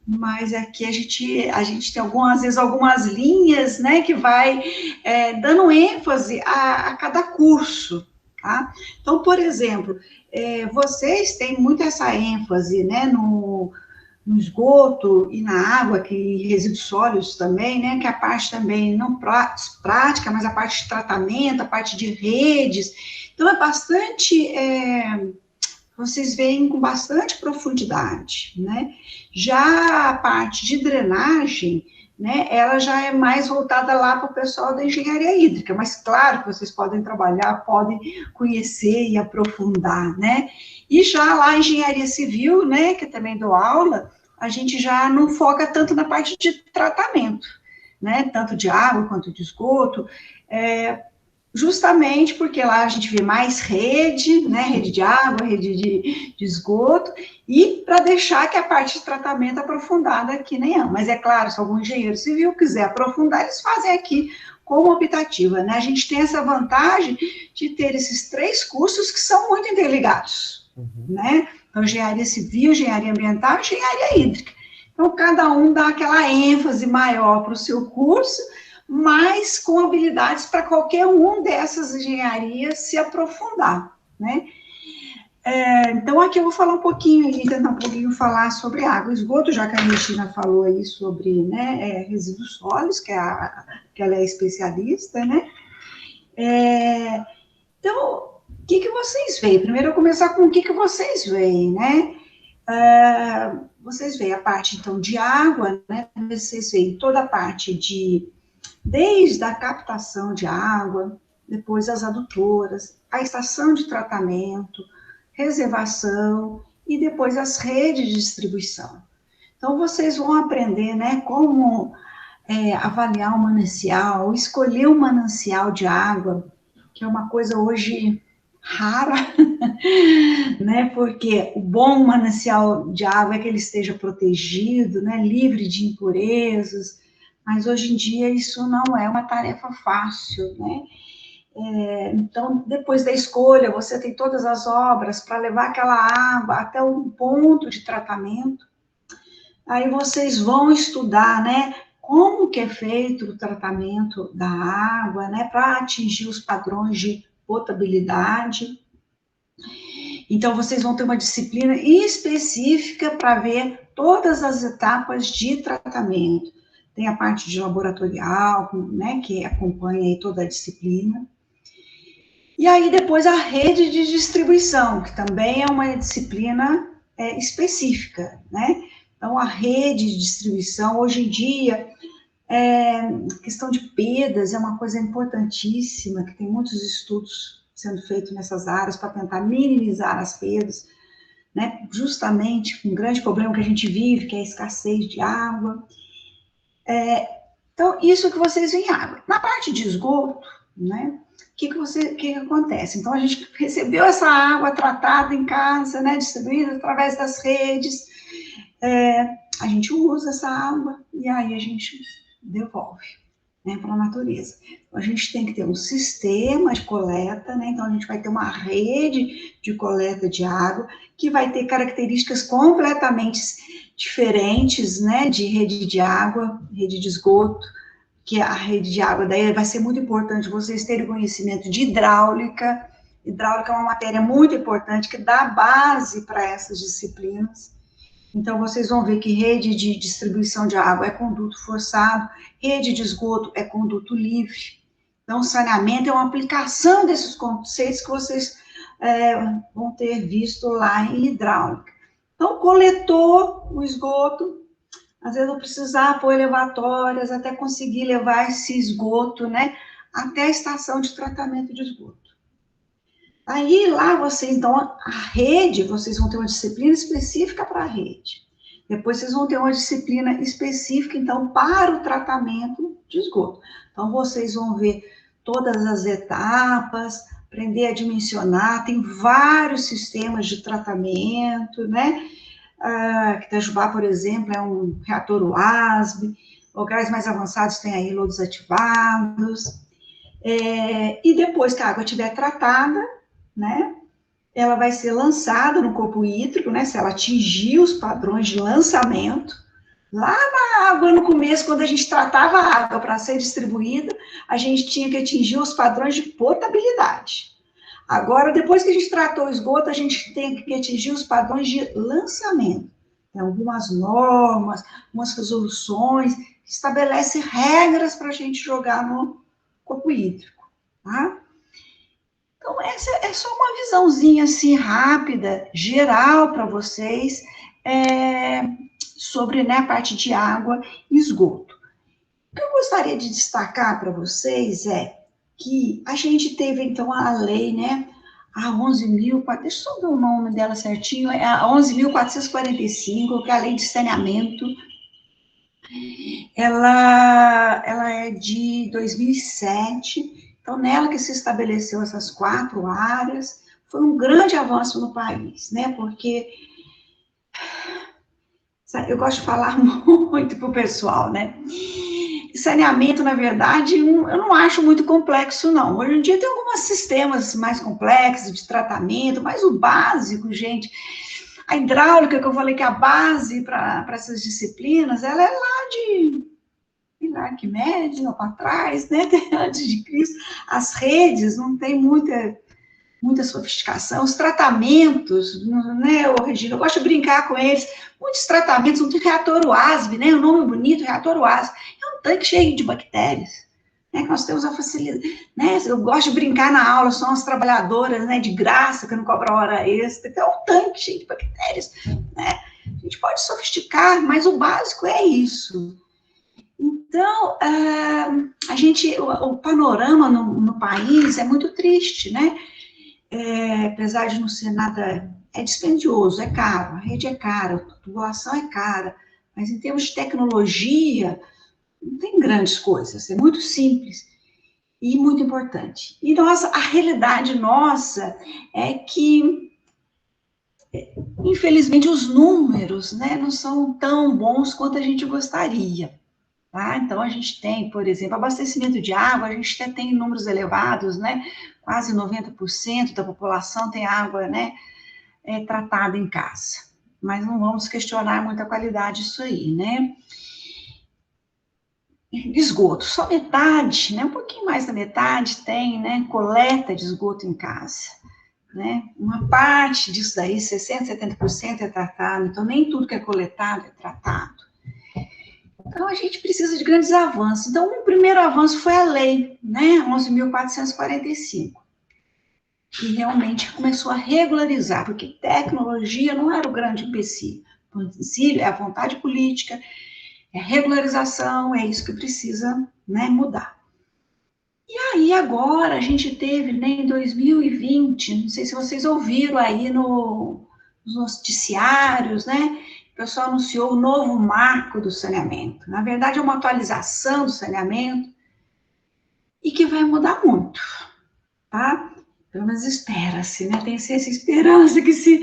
Speaker 2: Mas aqui a gente tem às vezes algumas linhas, né, que vai dando ênfase a cada curso, tá? Então, por exemplo, vocês têm muito essa ênfase, né, no esgoto e na água, que resíduos sólidos também, né, que a parte também não prática, mas a parte de tratamento, a parte de redes. Então, vocês veem com bastante profundidade, né? Já a parte de drenagem, né, ela já é mais voltada lá para o pessoal da engenharia hídrica, mas claro que vocês podem trabalhar, podem conhecer e aprofundar, né? E já lá a engenharia civil, né, que eu também dou aula, a gente já não foca tanto na parte de tratamento, né, tanto de água quanto de esgoto, justamente porque lá a gente vê mais rede, né, rede de água, rede de esgoto, e para deixar que a parte de tratamento aprofundada aqui nenhuma. Mas é claro, se algum engenheiro civil quiser aprofundar, eles fazem aqui como optativa, né? A gente tem essa vantagem de ter esses 3 cursos que são muito interligados, né? Então, engenharia civil, engenharia ambiental e engenharia hídrica. Então, cada um dá aquela ênfase maior para o seu curso, mas com habilidades para qualquer um dessas engenharias se aprofundar, né? Então, aqui eu vou falar tentar um pouquinho falar sobre água e esgoto, já que a Regina falou aí sobre, né, resíduos sólidos, que ela é especialista, né? Então, o que vocês veem? Primeiro eu vou começar com o que vocês veem, né? Vocês veem a parte, então, de água, né? Vocês veem toda a parte desde a captação de água, depois as adutoras, a estação de tratamento, reservação e depois as redes de distribuição. Então, vocês vão aprender, né, como avaliar um manancial, escolher um manancial de água, que é uma coisa hoje rara, né, porque o bom manancial de água é que ele esteja protegido, né, livre de impurezas, mas hoje em dia isso não é uma tarefa fácil, né? Então, depois da escolha, você tem todas as obras para levar aquela água até um ponto de tratamento. Aí vocês vão estudar, né, como que é feito o tratamento da água, né, para atingir os padrões de potabilidade. Então, vocês vão ter uma disciplina específica para ver todas as etapas de tratamento. Tem a parte de laboratorial, né, que acompanha aí toda a disciplina. E aí, depois, a rede de distribuição, que também é uma disciplina específica, né? Então, a rede de distribuição, hoje em dia, questão de perdas é uma coisa importantíssima, que tem muitos estudos sendo feitos nessas áreas para tentar minimizar as perdas, né? Justamente com um grande problema que a gente vive, que é a escassez de água. Então, isso que vocês veem água. Na parte de esgoto, né? O que acontece? Então, a gente recebeu essa água tratada em casa, né? Distribuída através das redes. A gente usa essa água e aí a gente devolve, né, para a natureza. Então, a gente tem que ter um sistema de coleta, né? Então, a gente vai ter uma rede de coleta de água que vai ter características completamente diferentes, né, de rede de água, rede de esgoto, que a rede de água, daí vai ser muito importante vocês terem conhecimento de hidráulica. Hidráulica é uma matéria muito importante que dá base para essas disciplinas. Então, vocês vão ver que rede de distribuição de água é conduto forçado, rede de esgoto é conduto livre. Então, saneamento é uma aplicação desses conceitos que vocês vão ter visto lá em hidráulica. Então, coletou o esgoto, às vezes eu precisar pôr elevatórias até conseguir levar esse esgoto, né, até a estação de tratamento de esgoto. Aí, lá vocês, então, a rede, vocês vão ter uma disciplina específica para a rede. Depois vocês vão ter uma disciplina específica, então, para o tratamento de esgoto. Então, vocês vão ver todas as etapas, aprender a dimensionar, tem vários sistemas de tratamento, né? Itajubá, por exemplo, é um reator UASB, lugares mais avançados tem aí lodos ativados. E depois que a água estiver tratada, né, ela vai ser lançada no corpo hídrico, né, se ela atingir os padrões de lançamento. Lá na água, no começo, quando a gente tratava a água para ser distribuída, a gente tinha que atingir os padrões de potabilidade. Agora, depois que a gente tratou o esgoto, a gente tem que atingir os padrões de lançamento. Tem algumas normas, algumas resoluções, que estabelecem regras para a gente jogar no corpo hídrico, tá? Então, essa é só uma visãozinha, assim, rápida, geral para vocês, sobre, né, a parte de água e esgoto. O que eu gostaria de destacar para vocês é que a gente teve, então, a lei, né, a 11.000, deixa eu só ver o nome dela certinho, é a 11.445, que é a lei de saneamento. Ela é de 2007, então, nela que se estabeleceu essas 4 áreas, foi um grande avanço no país, né, porque eu gosto de falar muito para o pessoal, né, saneamento, na verdade, eu não acho muito complexo, não. Hoje em dia tem alguns sistemas mais complexos de tratamento, mas o básico, gente, a hidráulica, que eu falei que é a base para essas disciplinas, ela é lá de Arquimedes, não para trás, né, antes de Cristo. As redes não tem muita sofisticação, os tratamentos, né, Regina, eu gosto de brincar com eles, muitos tratamentos, um reator UASB, né, o nome bonito, reator UASB, é um tanque cheio de bactérias, né, que nós temos a facilidade, né, eu gosto de brincar na aula, são as trabalhadoras, né, de graça, que não cobram hora extra, então é um tanque cheio de bactérias, né, a gente pode sofisticar, mas o básico é isso. Então, o panorama no país é muito triste, né, apesar de não ser nada, é dispendioso, é caro, a rede é cara, a população é cara, mas em termos de tecnologia, não tem grandes coisas, é muito simples e muito importante. E a realidade nossa é que, infelizmente, os números, né, não são tão bons quanto a gente gostaria. Tá? Então, a gente tem, por exemplo, abastecimento de água, a gente até tem números elevados, né? Quase 90% da população tem água, né, tratada em casa. Mas não vamos questionar muito a qualidade disso aí, né? de esgoto, só metade, né, um pouquinho mais da metade tem, né, coleta de esgoto em casa, né, uma parte disso daí, 60%, 70% é tratado, então nem tudo que é coletado é tratado. Então a gente precisa de grandes avanços. Então o primeiro avanço foi a lei, né, 11.445, que realmente começou a regularizar, porque tecnologia não era o grande empecilho, o empecilho é a vontade política, é regularização, é isso que precisa, né, mudar. E aí agora a gente teve, né, em 2020, não sei se vocês ouviram aí nos noticiários, né, o pessoal anunciou o novo marco do saneamento. Na verdade é uma atualização do saneamento e que vai mudar muito, tá? Pelo menos espera-se, né? Tem essa esperança que se...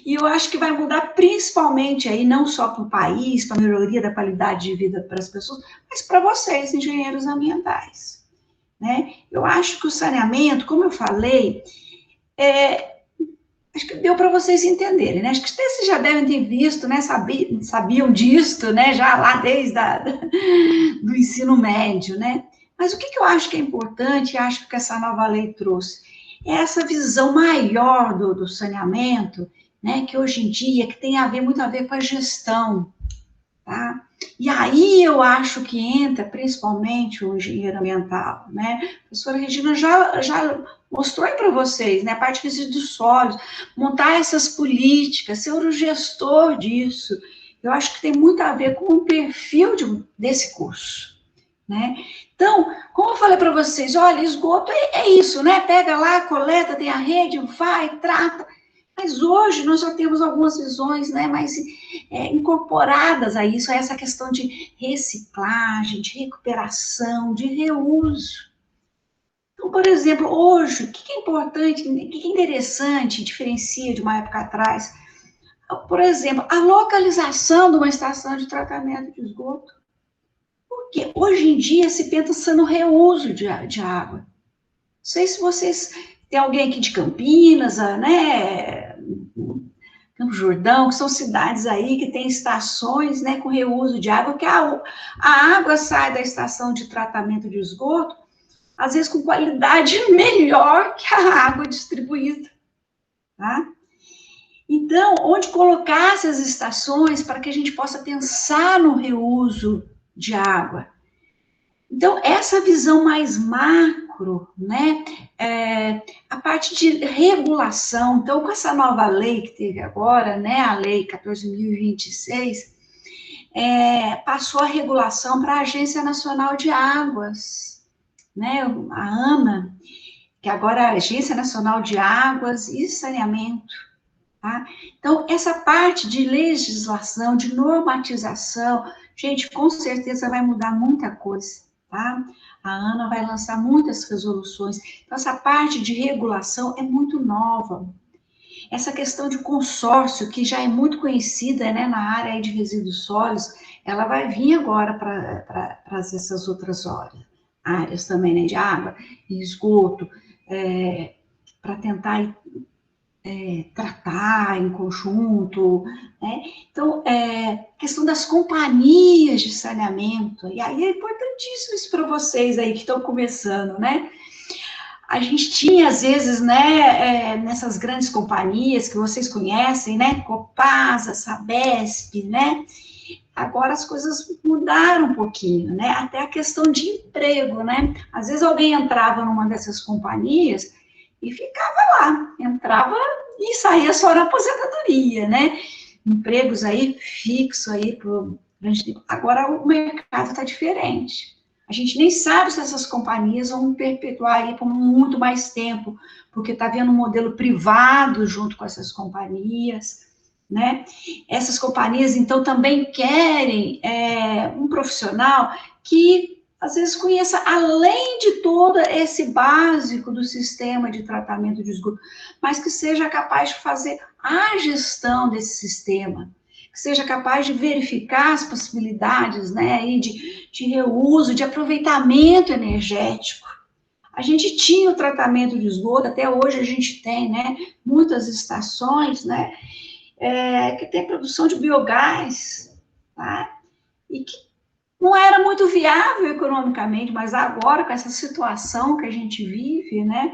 Speaker 2: E eu acho que vai mudar principalmente aí, não só para o país, para a melhoria da qualidade de vida para as pessoas, mas para vocês, engenheiros ambientais, né? Eu acho que o saneamento, como eu falei, acho que deu para vocês entenderem, né? Acho que vocês já devem ter visto, né? Sabiam disto, né? Já lá desde do ensino médio, né? Mas o que eu acho que é importante, acho que essa nova lei trouxe, é essa visão maior do saneamento, né, que hoje em dia, que tem muito a ver com a gestão, tá? E aí eu acho que entra principalmente o engenheiro ambiental, né? A professora Regina já mostrou aí para vocês, né, a parte de resíduos sólidos, montar essas políticas, ser o gestor disso. Eu acho que tem muito a ver com o perfil desse curso, né? Então, como eu falei para vocês, olha, esgoto é isso, né? Pega lá, coleta, tem a rede, vai, trata. Mas hoje nós já temos algumas visões, né, mais incorporadas a isso, a essa questão de reciclagem, de recuperação, de reuso. Então, por exemplo, hoje, o que é importante, o que é interessante, diferencia de uma época atrás? Por exemplo, a localização de uma estação de tratamento de esgoto. Porque hoje em dia se pensa no reuso de água. Não sei se vocês... Tem alguém aqui de Campinas, né, Campo Jordão, que são cidades aí que tem estações, né, com reuso de água, que a água sai da estação de tratamento de esgoto, às vezes com qualidade melhor que a água distribuída, tá? Então, onde colocar essas estações para que a gente possa pensar no reuso de água? Então, essa visão mais macro, né, a parte de regulação, então, com essa nova lei que teve agora, né, a Lei 14.026, passou a regulação para a Agência Nacional de Águas, né, a ANA, que agora é a Agência Nacional de Águas e Saneamento, tá? Então, essa parte de legislação, de normatização, gente, com certeza vai mudar muita coisa. Tá? A ANA vai lançar muitas resoluções. Então, essa parte de regulação é muito nova. Essa questão de consórcio, que já é muito conhecida, né, na área aí de resíduos sólidos, ela vai vir agora para essas outras áreas também, né, de água e esgoto, para tentar tratar em conjunto, né? Então, questão das companhias de saneamento, e aí é importantíssimo isso para vocês aí que estão começando, né? A gente tinha, às vezes, né, nessas grandes companhias que vocês conhecem, né, Copasa, Sabesp, né? Agora as coisas mudaram um pouquinho, né? Até a questão de emprego, né? Às vezes alguém entrava numa dessas companhias e ficava lá, entrava e saía só na aposentadoria, né? Empregos aí fixos aí agora o mercado está diferente. A gente nem sabe se essas companhias vão perpetuar aí por muito mais tempo, porque está havendo um modelo privado junto com essas companhias, né? Essas companhias, então, também querem um profissional que às vezes conheça, além de todo esse básico do sistema de tratamento de esgoto, mas que seja capaz de fazer a gestão desse sistema, que seja capaz de verificar as possibilidades, né, aí de reuso, de aproveitamento energético. A gente tinha o tratamento de esgoto, até hoje a gente tem, né, muitas estações, né, que tem produção de biogás, tá? E que não era muito viável economicamente, mas agora, com essa situação que a gente vive, né,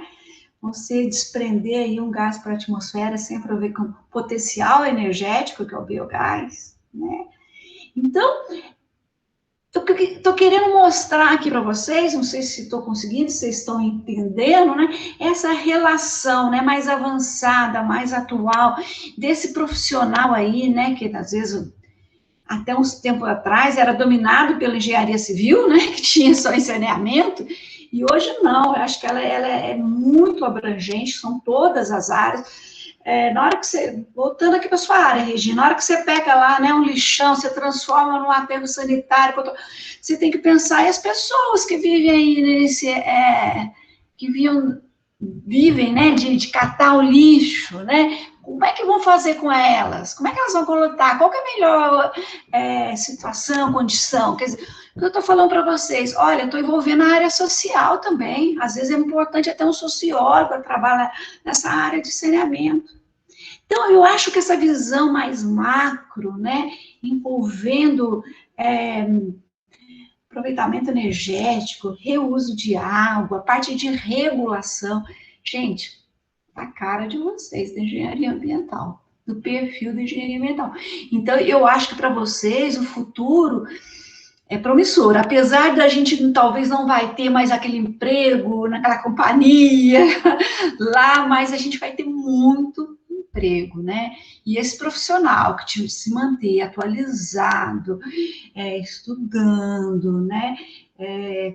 Speaker 2: você desprender aí um gás para a atmosfera sem aproveitar o potencial energético, que é o biogás, né? Então, estou querendo mostrar aqui para vocês, não sei se estou conseguindo, se vocês estão entendendo, né? Essa relação, né, mais avançada, mais atual, desse profissional aí, né, que às vezes, até uns tempos atrás, era dominado pela engenharia civil, né, que tinha só saneamento, e hoje não, eu acho que ela é muito abrangente, são todas as áreas. Na hora que você, voltando aqui para sua área, Regina, na hora que você pega lá, né, um lixão, você transforma num aterro sanitário, você tem que pensar, e as pessoas que vivem aí nesse, vivem, né, de catar o lixo, né, como é que vão fazer com elas? Como é que elas vão coletar? Qual que é a melhor situação, condição? Quer dizer, o que eu estou falando para vocês? Olha, eu estou envolvendo a área social também. Às vezes é importante até um sociólogo para trabalhar nessa área de saneamento. Então, eu acho que essa visão mais macro, né, envolvendo aproveitamento energético, reuso de água, parte de regulação. Gente, a cara de vocês, da engenharia ambiental, do perfil da engenharia ambiental. Então, eu acho que para vocês o futuro é promissor, apesar da gente talvez não vai ter mais aquele emprego naquela companhia lá, mas a gente vai ter muito emprego, né? E esse profissional que tinha de se manter atualizado, estudando, né?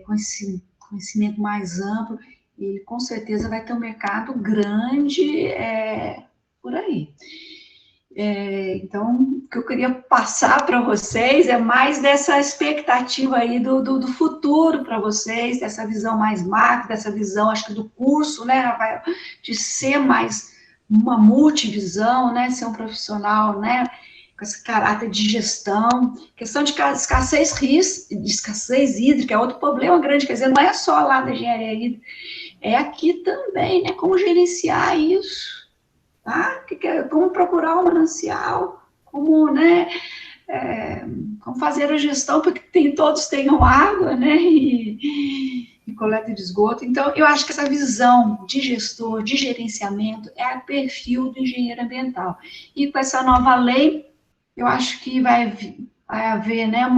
Speaker 2: Com esse conhecimento mais amplo, ele com certeza vai ter um mercado grande por aí. Então, o que eu queria passar para vocês é mais dessa expectativa aí do futuro para vocês, dessa visão mais macro, dessa visão, acho que do curso, né, Rafael, de ser mais uma multivisão, né, ser um profissional, né, com esse caráter de gestão, questão de escassez hídrica, é outro problema grande, quer dizer, não é só lá da engenharia hídrica, é aqui também, né, como gerenciar isso. Tá? Como procurar um manancial, como, né, como fazer a gestão para que todos tenham água, né, e coleta de esgoto. Então, eu acho que essa visão de gestor, de gerenciamento, é o perfil do engenheiro ambiental. E com essa nova lei, eu acho que vai haver, né,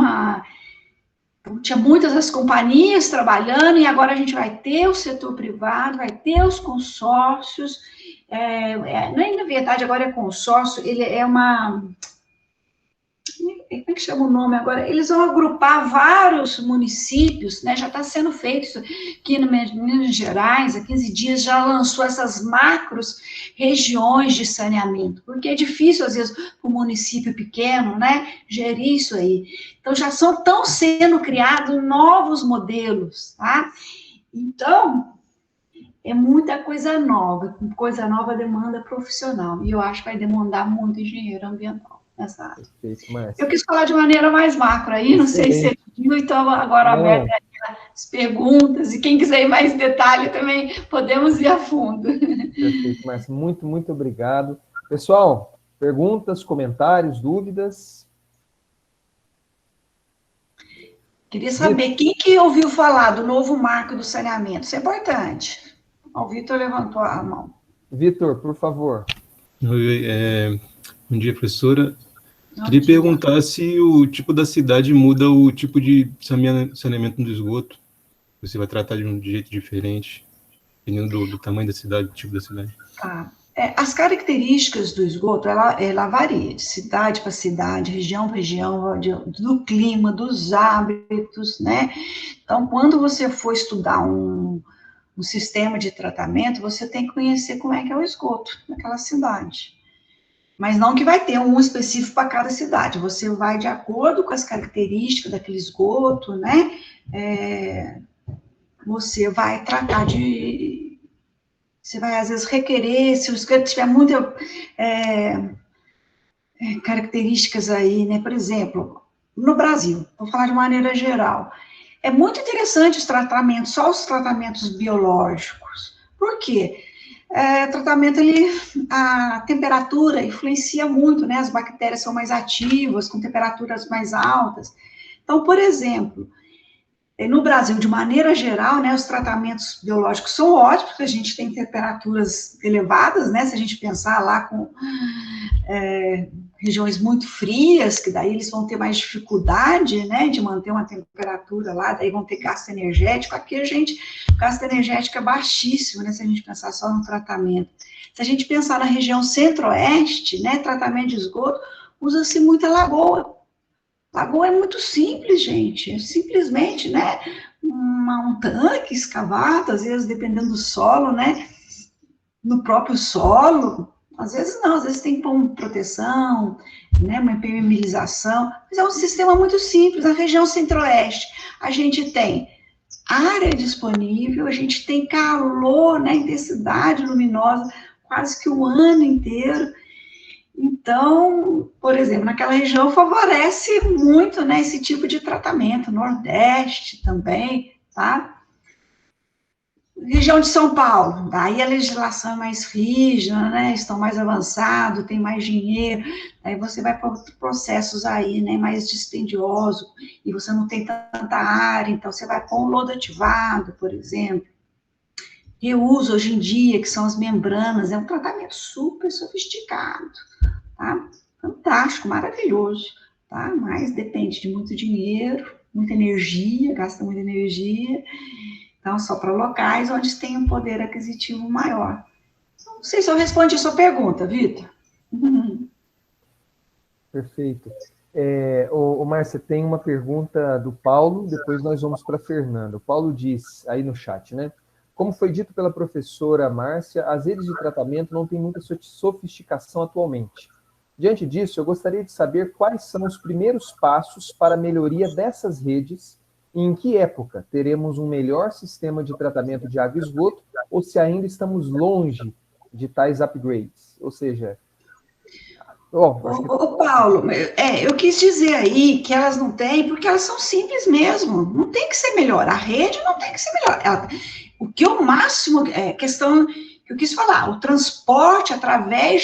Speaker 2: tinha muitas das companhias trabalhando, e agora a gente vai ter o setor privado, vai ter os consórcios. Na verdade, agora é consórcio, ele é uma... Como é que chama o nome agora? Eles vão agrupar vários municípios, né? Já está sendo feito isso aqui no Minas Gerais, há 15 dias já lançou essas macros regiões de saneamento, porque é difícil, às vezes, para um município pequeno, né, gerir isso aí. Então, já estão sendo criados novos modelos, tá? Então, é muita coisa nova demanda profissional, e eu acho que vai demandar muito engenheiro ambiental nessa área.
Speaker 1: Perfeito,
Speaker 2: eu quis falar de maneira mais macro aí, não sei se você viu, então agora aberto as perguntas, e quem quiser ir mais em detalhe também, podemos ir a fundo.
Speaker 1: Perfeito, Márcia, muito, muito obrigado. Pessoal, perguntas, comentários, dúvidas?
Speaker 2: Queria saber, quem que ouviu falar do novo marco do saneamento? Isso é importante. O Vitor levantou a mão.
Speaker 1: Vitor, por favor.
Speaker 5: Bom dia, professora. Queria perguntar se o tipo da cidade muda o tipo de saneamento do esgoto. Você vai tratar de um jeito diferente, dependendo do tamanho da cidade, do tipo da cidade.
Speaker 2: Tá. As características do esgoto, ela varia de cidade para cidade, região para região, do clima, dos hábitos, né? Então, quando você for estudar um sistema de tratamento, você tem que conhecer como é que é o esgoto naquela cidade. Mas não que vai ter um específico para cada cidade, você vai de acordo com as características daquele esgoto, né? Você vai tratar você vai, às vezes, requerer, se o esgoto tiver muitas características aí, né? Por exemplo, no Brasil, vou falar de maneira geral, é muito interessante os tratamentos, só os tratamentos biológicos. Por quê? Tratamento, a temperatura influencia muito, né? As bactérias são mais ativas, com temperaturas mais altas. Então, por exemplo, no Brasil, de maneira geral, né, os tratamentos biológicos são ótimos, porque a gente tem temperaturas elevadas, né, se a gente pensar lá com regiões muito frias, que daí eles vão ter mais dificuldade, né, de manter uma temperatura lá, daí vão ter gasto energético. Aqui o gasto energético é baixíssimo, né, se a gente pensar só no tratamento. Se a gente pensar na região centro-oeste, né, tratamento de esgoto, usa-se muita lagoa. Lagoa é muito simples, gente, é simplesmente, né, um tanque escavado, às vezes dependendo do solo, né, no próprio solo, às vezes não, às vezes tem que pôr uma proteção, né, uma impermeabilização, mas é um sistema muito simples. Na região centro-oeste, a gente tem área disponível, a gente tem calor, né, intensidade luminosa quase que o ano inteiro. Então, por exemplo, naquela região favorece muito, né, esse tipo de tratamento, Nordeste também, tá? Região de São Paulo, daí a legislação é mais rígida, né, estão mais avançados, tem mais dinheiro, aí você vai para outros processos aí, né, mais dispendioso, e você não tem tanta área, então você vai pôr um lodo ativado, por exemplo. Reuso hoje em dia, que são as membranas, é um tratamento super sofisticado, tá? Fantástico, maravilhoso, tá? Mas depende de muito dinheiro, muita energia, gasta muita energia, então só para locais onde tem um poder aquisitivo maior. Não sei se eu respondi a sua pergunta, Vitor.
Speaker 1: Perfeito. Márcia, tem uma pergunta do Paulo, depois nós vamos para a Fernanda. O Paulo diz, aí no chat, né? Como foi dito pela professora Márcia, as redes de tratamento não têm muita sofisticação atualmente. Diante disso, eu gostaria de saber quais são os primeiros passos para a melhoria dessas redes e em que época teremos um melhor sistema de tratamento de água e esgoto ou se ainda estamos longe de tais upgrades. Ou seja...
Speaker 2: Paulo, eu quis dizer aí que elas não têm, porque elas são simples mesmo, não tem que ser melhor, a rede não tem que ser melhor. O que o máximo, questão que eu quis falar, o transporte através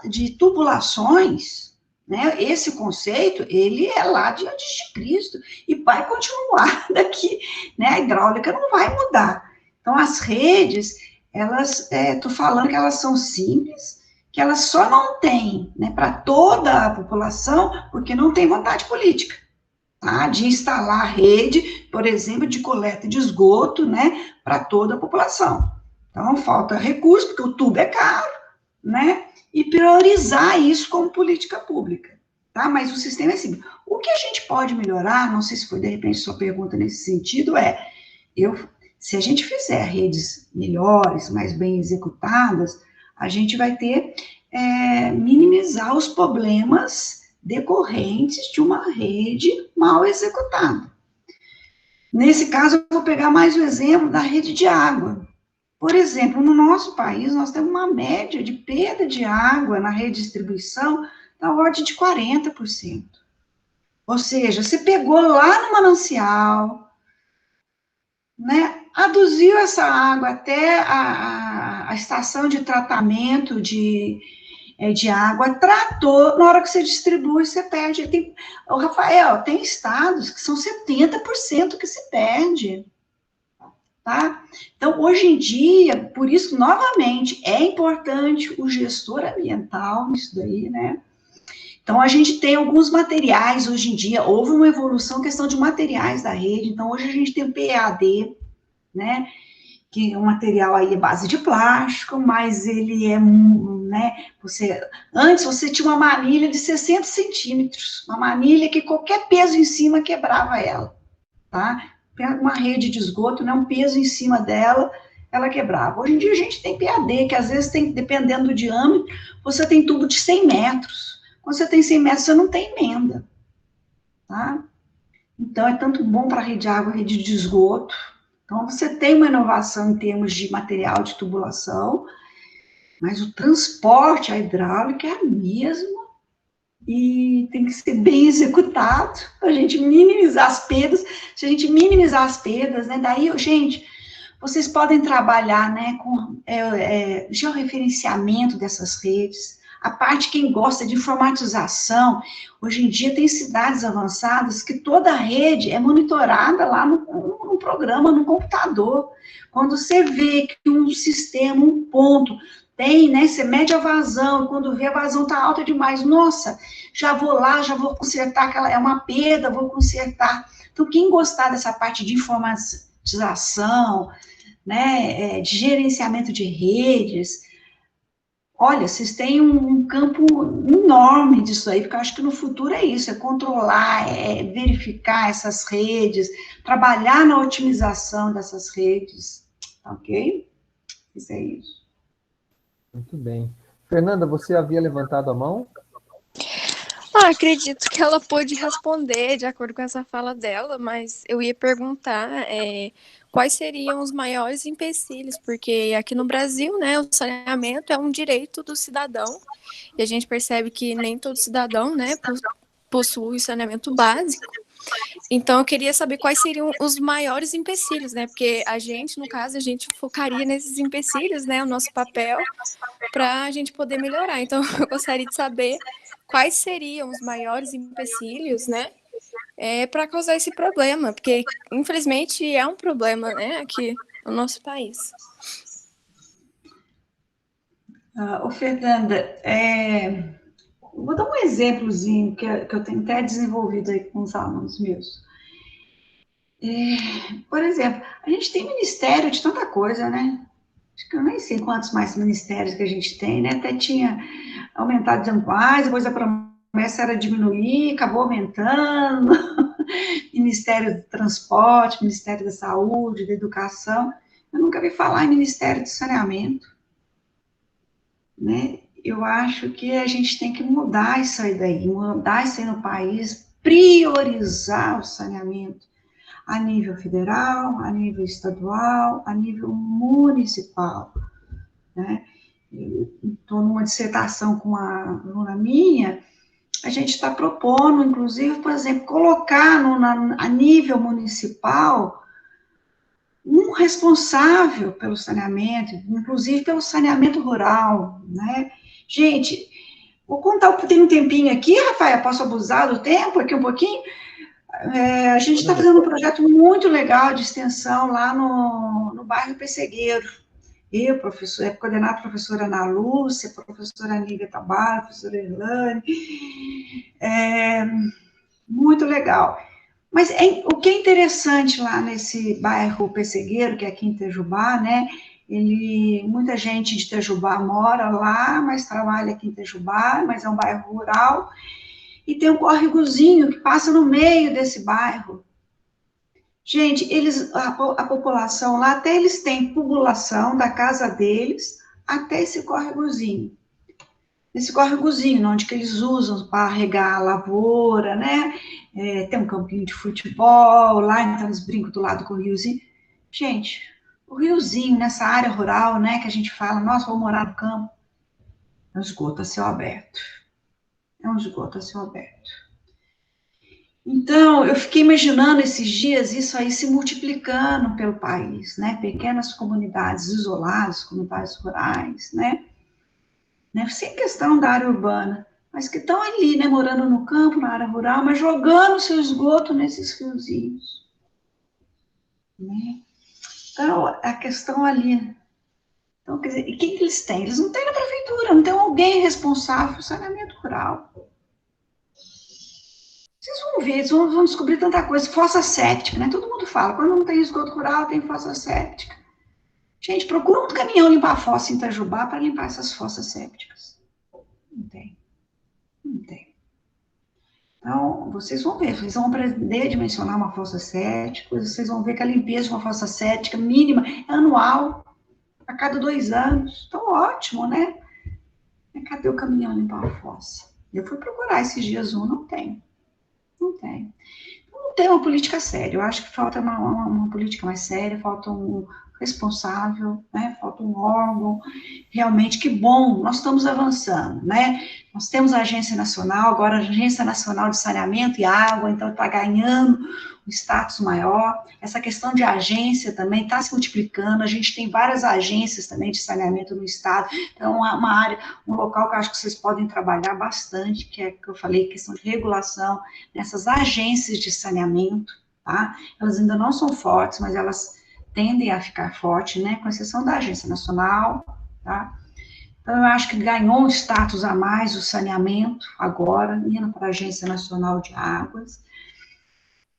Speaker 2: de tubulações, né, esse conceito, ele é lá de antes de Cristo, e vai continuar daqui, né, a hidráulica não vai mudar. Então, as redes, elas, estou falando que elas são simples, que elas só não têm, né, para toda a população, porque não tem vontade política, tá, de instalar a rede, por exemplo, de coleta de esgoto, né, para toda a população. Então, falta recurso, porque o tubo é caro, né, e priorizar isso como política pública, tá, mas o sistema é simples. O que a gente pode melhorar, não sei se foi, de repente, sua pergunta nesse sentido, se a gente fizer redes melhores, mais bem executadas, a gente vai ter, minimizar os problemas decorrentes de uma rede mal executada. Nesse caso, eu vou pegar mais o exemplo da rede de água. Por exemplo, no nosso país, nós temos uma média de perda de água na rede de distribuição da ordem de 40%. Ou seja, você pegou lá no manancial, né, aduziu essa água até a estação de tratamento de água, tratou, na hora que você distribui, você perde. Rafael, tem estados que são 70% que se perde, tá? Então, hoje em dia, por isso, novamente, é importante o gestor ambiental nisso daí, né? Então, a gente tem alguns materiais, hoje em dia, houve uma evolução, questão de materiais da rede, então, hoje a gente tem o PEAD, né, que é um material aí à base de plástico, mas ele é, né, antes você tinha uma manilha de 60 centímetros, uma manilha que qualquer peso em cima quebrava ela, tá? Uma rede de esgoto, né, um peso em cima dela, ela quebrava. Hoje em dia a gente tem PAD, que às vezes tem, dependendo do diâmetro, você tem tubo de 100 metros. Quando você tem 100 metros, você não tem emenda, tá? Então, é tanto bom para rede de água, rede de esgoto. Então, você tem uma inovação em termos de material de tubulação, mas o transporte, a hidráulica é a mesma, e tem que ser bem executado, para a gente minimizar as perdas. Se a gente minimizar as perdas, né, daí, gente, vocês podem trabalhar, né, com georreferenciamento dessas redes, A parte, quem gosta de informatização, hoje em dia tem cidades avançadas que toda a rede é monitorada lá no programa, no computador. Quando você vê que um sistema, um ponto, tem, né, você mede a vazão, quando vê a vazão está alta demais, nossa, já vou lá, já vou consertar, aquela, é uma perda, vou consertar. Então, quem gostar dessa parte de informatização, né, de gerenciamento de redes, olha, vocês têm um campo enorme disso aí, porque eu acho que no futuro é isso, é controlar, é verificar essas redes, trabalhar na otimização dessas redes, ok? Isso é isso.
Speaker 1: Muito bem. Fernanda, você havia levantado a mão?
Speaker 7: Acredito que ela pôde responder de acordo com essa fala dela, mas eu ia perguntar quais seriam os maiores empecilhos, porque aqui no Brasil, né, o saneamento é um direito do cidadão, e a gente percebe que nem todo cidadão, né, possui saneamento básico. Então, eu queria saber quais seriam os maiores empecilhos, né, porque a gente, no caso, a gente focaria nesses empecilhos, né, o nosso papel, para a gente poder melhorar. Então, eu gostaria de saber quais seriam os maiores empecilhos, né, para causar esse problema, porque, infelizmente, é um problema, né, aqui no nosso país.
Speaker 2: Fernanda, vou dar um exemplozinho que eu tenho até desenvolvido aí com os alunos meus. Por exemplo, a gente tem ministério de tanta coisa, né? Acho que eu nem sei quantos mais ministérios que a gente tem, né? Até tinha aumentado de mais, depois a promessa era diminuir, acabou aumentando. Ministério do Transporte, Ministério da Saúde, da Educação. Eu nunca vi falar em Ministério do Saneamento, né? Eu acho que a gente tem que mudar isso aí no país, priorizar o saneamento a nível federal, a nível estadual, a nível municipal, né? Estou numa dissertação com uma aluna minha, a gente está propondo, inclusive, por exemplo, colocar a nível municipal um responsável pelo saneamento, inclusive pelo saneamento rural, né? Gente, vou contar, tem um tempinho aqui, Rafael, posso abusar do tempo aqui um pouquinho? A gente está fazendo um projeto muito legal de extensão lá no bairro Pessegueiro. Eu, coordenada a professora Ana Lúcia, professora Nívia Tabara, professora Irlane, muito legal. Mas o que é interessante lá nesse bairro Pessegueiro, que é aqui em Itajubá, né? Muita gente de Itajubá mora lá, mas trabalha aqui em Itajubá, mas é um bairro rural, e tem um córregozinho que passa no meio desse bairro. Gente, a população lá, até eles têm tubulação da casa deles até esse córregozinho. Esse córregozinho, onde que eles usam para regar a lavoura, né? Tem um campinho de futebol, lá então eles brincam do lado com o riozinho. Gente, o riozinho, nessa área rural, né, que a gente fala, nossa, vou morar no campo, é um esgoto a céu aberto. É um esgoto a céu aberto. Então, eu fiquei imaginando esses dias isso aí se multiplicando pelo país, né? Pequenas comunidades isoladas, comunidades rurais, né? Sem questão da área urbana, mas que estão ali, né? Morando no campo, na área rural, mas jogando seu esgoto nesses riozinhos, né? Então, a questão ali. Então, quer dizer, e quem que eles têm? Eles não têm na prefeitura, não tem alguém responsável pelo saneamento rural. Vocês vão ver, vocês vão descobrir tanta coisa. Fossa séptica, né? Todo mundo fala, quando não tem esgoto rural, tem fossa séptica. Gente, procura um caminhão limpar a fossa em Itajubá para limpar essas fossas sépticas. Não tem. Não tem. Então, vocês vão ver, vocês vão aprender a dimensionar uma fossa séptica, vocês vão ver que a limpeza de uma fossa séptica mínima é anual, a cada 2 anos. Então, ótimo, né? Cadê o caminhão limpar a fossa? Eu fui procurar esses dias não tem. Não tem. Não tem uma política séria. Eu acho que falta uma política mais séria, falta um responsável, né? Falta um órgão, realmente, que bom, nós estamos avançando, né? Nós temos a Agência Nacional, agora a Agência Nacional de Saneamento e Água, então está ganhando um status maior. Essa questão de agência também está se multiplicando, a gente tem várias agências também de saneamento no estado, então uma área, um local que eu acho que vocês podem trabalhar bastante, que é que eu falei, questão de regulação, nessas agências de saneamento, tá? Elas ainda não são fortes, mas elas tendem a ficar fortes, né, com exceção da Agência Nacional, tá? Então, eu acho que ganhou um status a mais o saneamento, agora, indo para a Agência Nacional de Águas.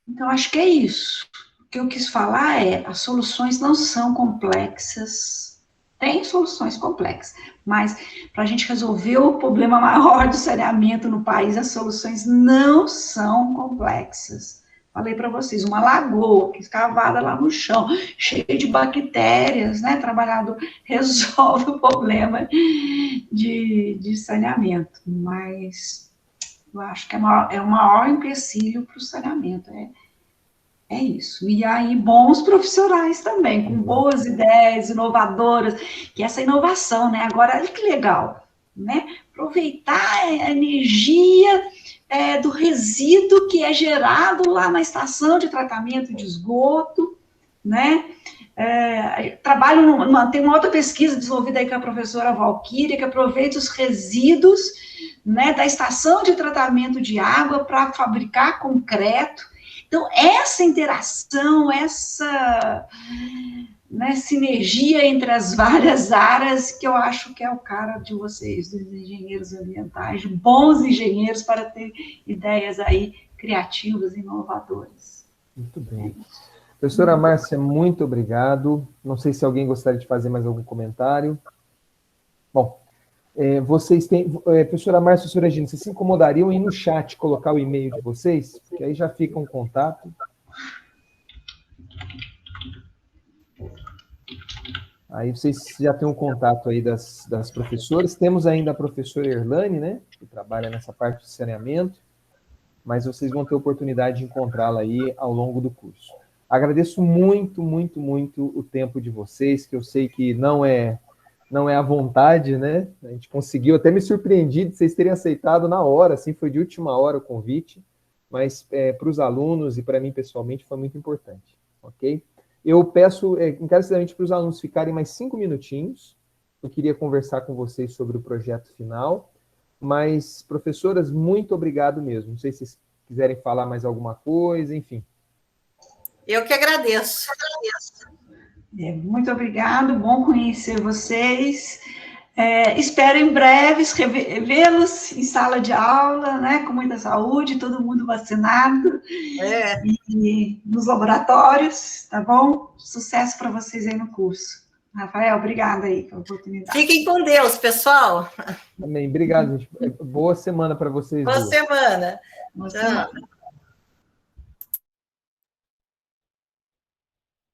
Speaker 2: Então, acho que é isso. O que eu quis falar é, as soluções não são complexas, tem soluções complexas, mas para a gente resolver o problema maior do saneamento no país, as soluções não são complexas. Falei para vocês, uma lagoa escavada lá no chão, cheia de bactérias, né? Trabalhado resolve o problema de saneamento, mas eu acho que é o maior empecilho para o saneamento, é isso. E aí, bons profissionais também, com boas ideias inovadoras, que essa inovação, né? Agora, olha que legal, né? Aproveitar a energia do resíduo que é gerado lá na estação de tratamento de esgoto, né? Tem uma outra pesquisa desenvolvida aí com a professora Valquíria, que aproveita os resíduos, né, da estação de tratamento de água para fabricar concreto. Então, essa interação, essa, né, sinergia entre as várias áreas, que eu acho que é o cara de vocês, dos engenheiros ambientais, bons engenheiros para ter ideias aí criativas e inovadoras.
Speaker 1: Muito bem. Professora Márcia, muito obrigado. Não sei se alguém gostaria de fazer mais algum comentário. Bom, vocês têm... professora Márcia e professora Regina, vocês se incomodariam em ir no chat colocar o e-mail de vocês? Porque aí já fica um contato. Aí vocês já têm um contato aí das professoras. Temos ainda a professora Erlane, né, que trabalha nessa parte de saneamento, mas vocês vão ter oportunidade de encontrá-la aí ao longo do curso. Agradeço muito, muito, muito o tempo de vocês, que eu sei que não é à vontade, né? A gente conseguiu, até me surpreendi de vocês terem aceitado na hora, assim, foi de última hora o convite, mas para os alunos e para mim pessoalmente foi muito importante, ok? Eu peço encarecidamente para os alunos ficarem mais 5 minutinhos, eu queria conversar com vocês sobre o projeto final, mas, professoras, muito obrigado mesmo. Não sei se vocês quiserem falar mais alguma coisa, enfim.
Speaker 3: Eu que agradeço.
Speaker 2: Muito obrigado, bom conhecer vocês. Espero em breve vê-los em sala de aula, né, com muita saúde, todo mundo vacinado, e nos laboratórios, tá bom? Sucesso para vocês aí no curso. Rafael, obrigada aí pela oportunidade.
Speaker 3: Fiquem com Deus, pessoal.
Speaker 1: Amém. Obrigado, gente. Boa semana para vocês.
Speaker 3: Boa semana.
Speaker 2: Boa semana.